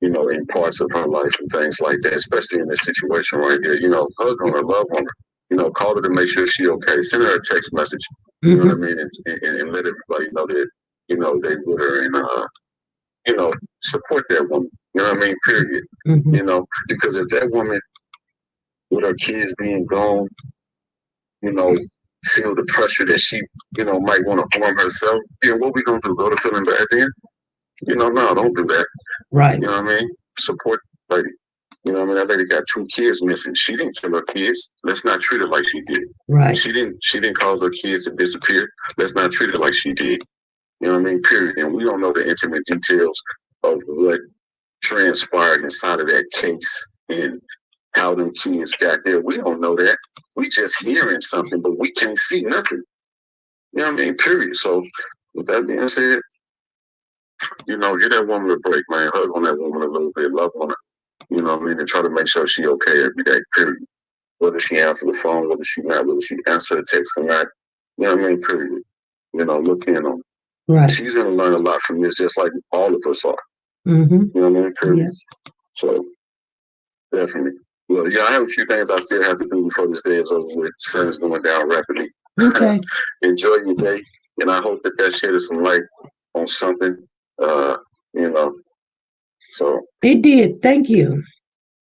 you know, in parts of her life and things like that, especially in this situation right here. You know, hug on her, love on her. You know, call her to make sure she's okay. Send her a text message. You know what I mean? And let everybody know that, you know, they with her and, you know, support that woman. You know what I mean? Period. You know, because if that woman, with her kids being gone, you know, feel the pressure that she, you know, might want to harm herself, then what we going to do? Go to feeling bad then? You know, no, don't do that. Right. You know what I mean? Support the lady. You know what I mean? That lady got 2 kids missing. She didn't kill her kids. Let's not treat her like she did. Right. She didn't cause her kids to disappear. Let's not treat her like she did. You know what I mean? Period. And we don't know the intimate details of what transpired inside of that case and how them kids got there. We don't know that. We just hearing something, but we can't see nothing. You know what I mean? Period. So with that being said, you know, give that woman a break, man. Hug on that woman a little bit, love on her. You know what I mean? And try to make sure she okay every day, period. Whether she answer the phone, whether she not, whether she answer the text or not. You know what I mean? Period. You know, look in on her. Right. She's gonna learn a lot from this, just like all of us are. Mm-hmm. You know what I mean? Period. Yes. So definitely. Well, yeah, I have a few things I still have to do before this day is over with. Sun is going down rapidly. Okay. Enjoy your day, and I hope that shed some light on something. You know. So it did. Thank you.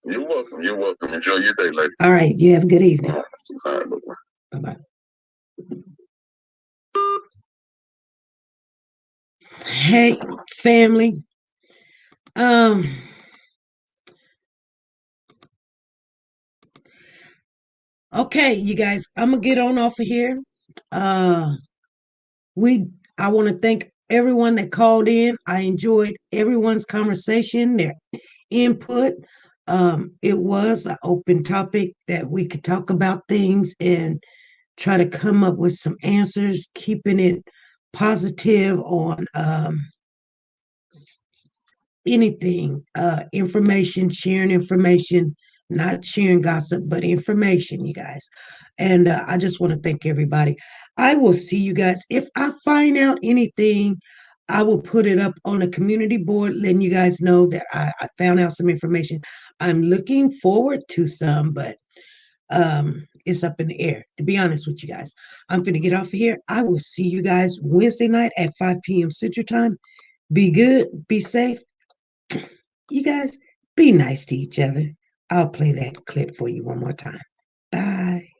You're welcome. You're welcome. Enjoy your day, lady. All right. You have a good evening. All right. Bye-bye. Bye-bye. Hey, family. Okay, you guys, I'm gonna get on off of here. I want to thank everyone that called in. I enjoyed everyone's conversation, their input. It was an open topic that we could talk about things and try to come up with some answers, keeping it positive on anything, information, sharing information, not sharing gossip, but information, you guys. And I just want to thank everybody. I will see you guys. If I find out anything, I will put it up on a community board, letting you guys know that I found out some information. I'm looking forward to some, but it's up in the air, to be honest with you guys. I'm going to get off of here. I will see you guys Wednesday night at 5 p.m. Central Time. Be good, be safe. You guys, be nice to each other. I'll play that clip for you one more time. Bye.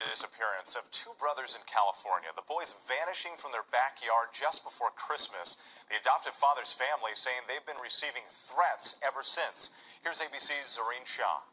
Disappearance of 2 brothers in California. The boys vanishing from their backyard just before Christmas. The adoptive father's family saying they've been receiving threats ever since. Here's ABC's Zareen Shah.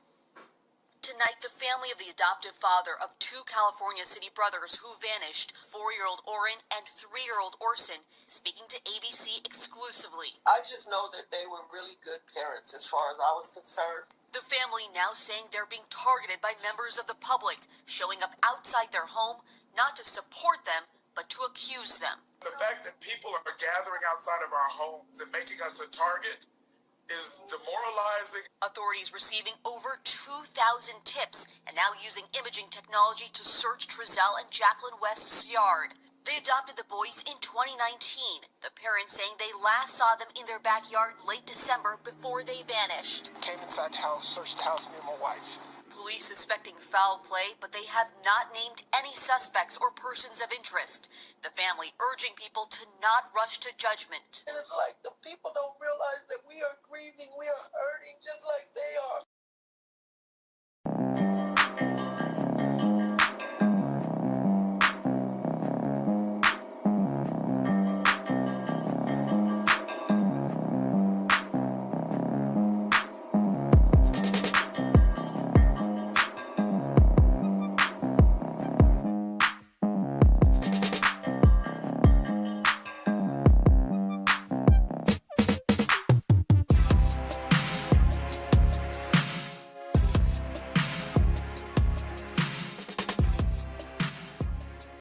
Tonight, the family of the adoptive father of 2 California City brothers who vanished, 4-year-old Oren and 3-year-old Orson, speaking to ABC exclusively. I just know that they were really good parents as far as I was concerned. The family now saying they're being targeted by members of the public, showing up outside their home, not to support them, but to accuse them. The fact that people are gathering outside of our homes and making us a target is demoralizing. Authorities receiving over 2,000 tips and now using imaging technology to search Trezell and Jacqueline West's yard. They adopted the boys in 2019, the parents saying they last saw them in their backyard late December before they vanished. Came inside the house, searched the house, me and my wife. Police suspecting foul play, but they have not named any suspects or persons of interest. The family urging people to not rush to judgment. And it's like the people don't realize that we are grieving, we are hurting just like they are.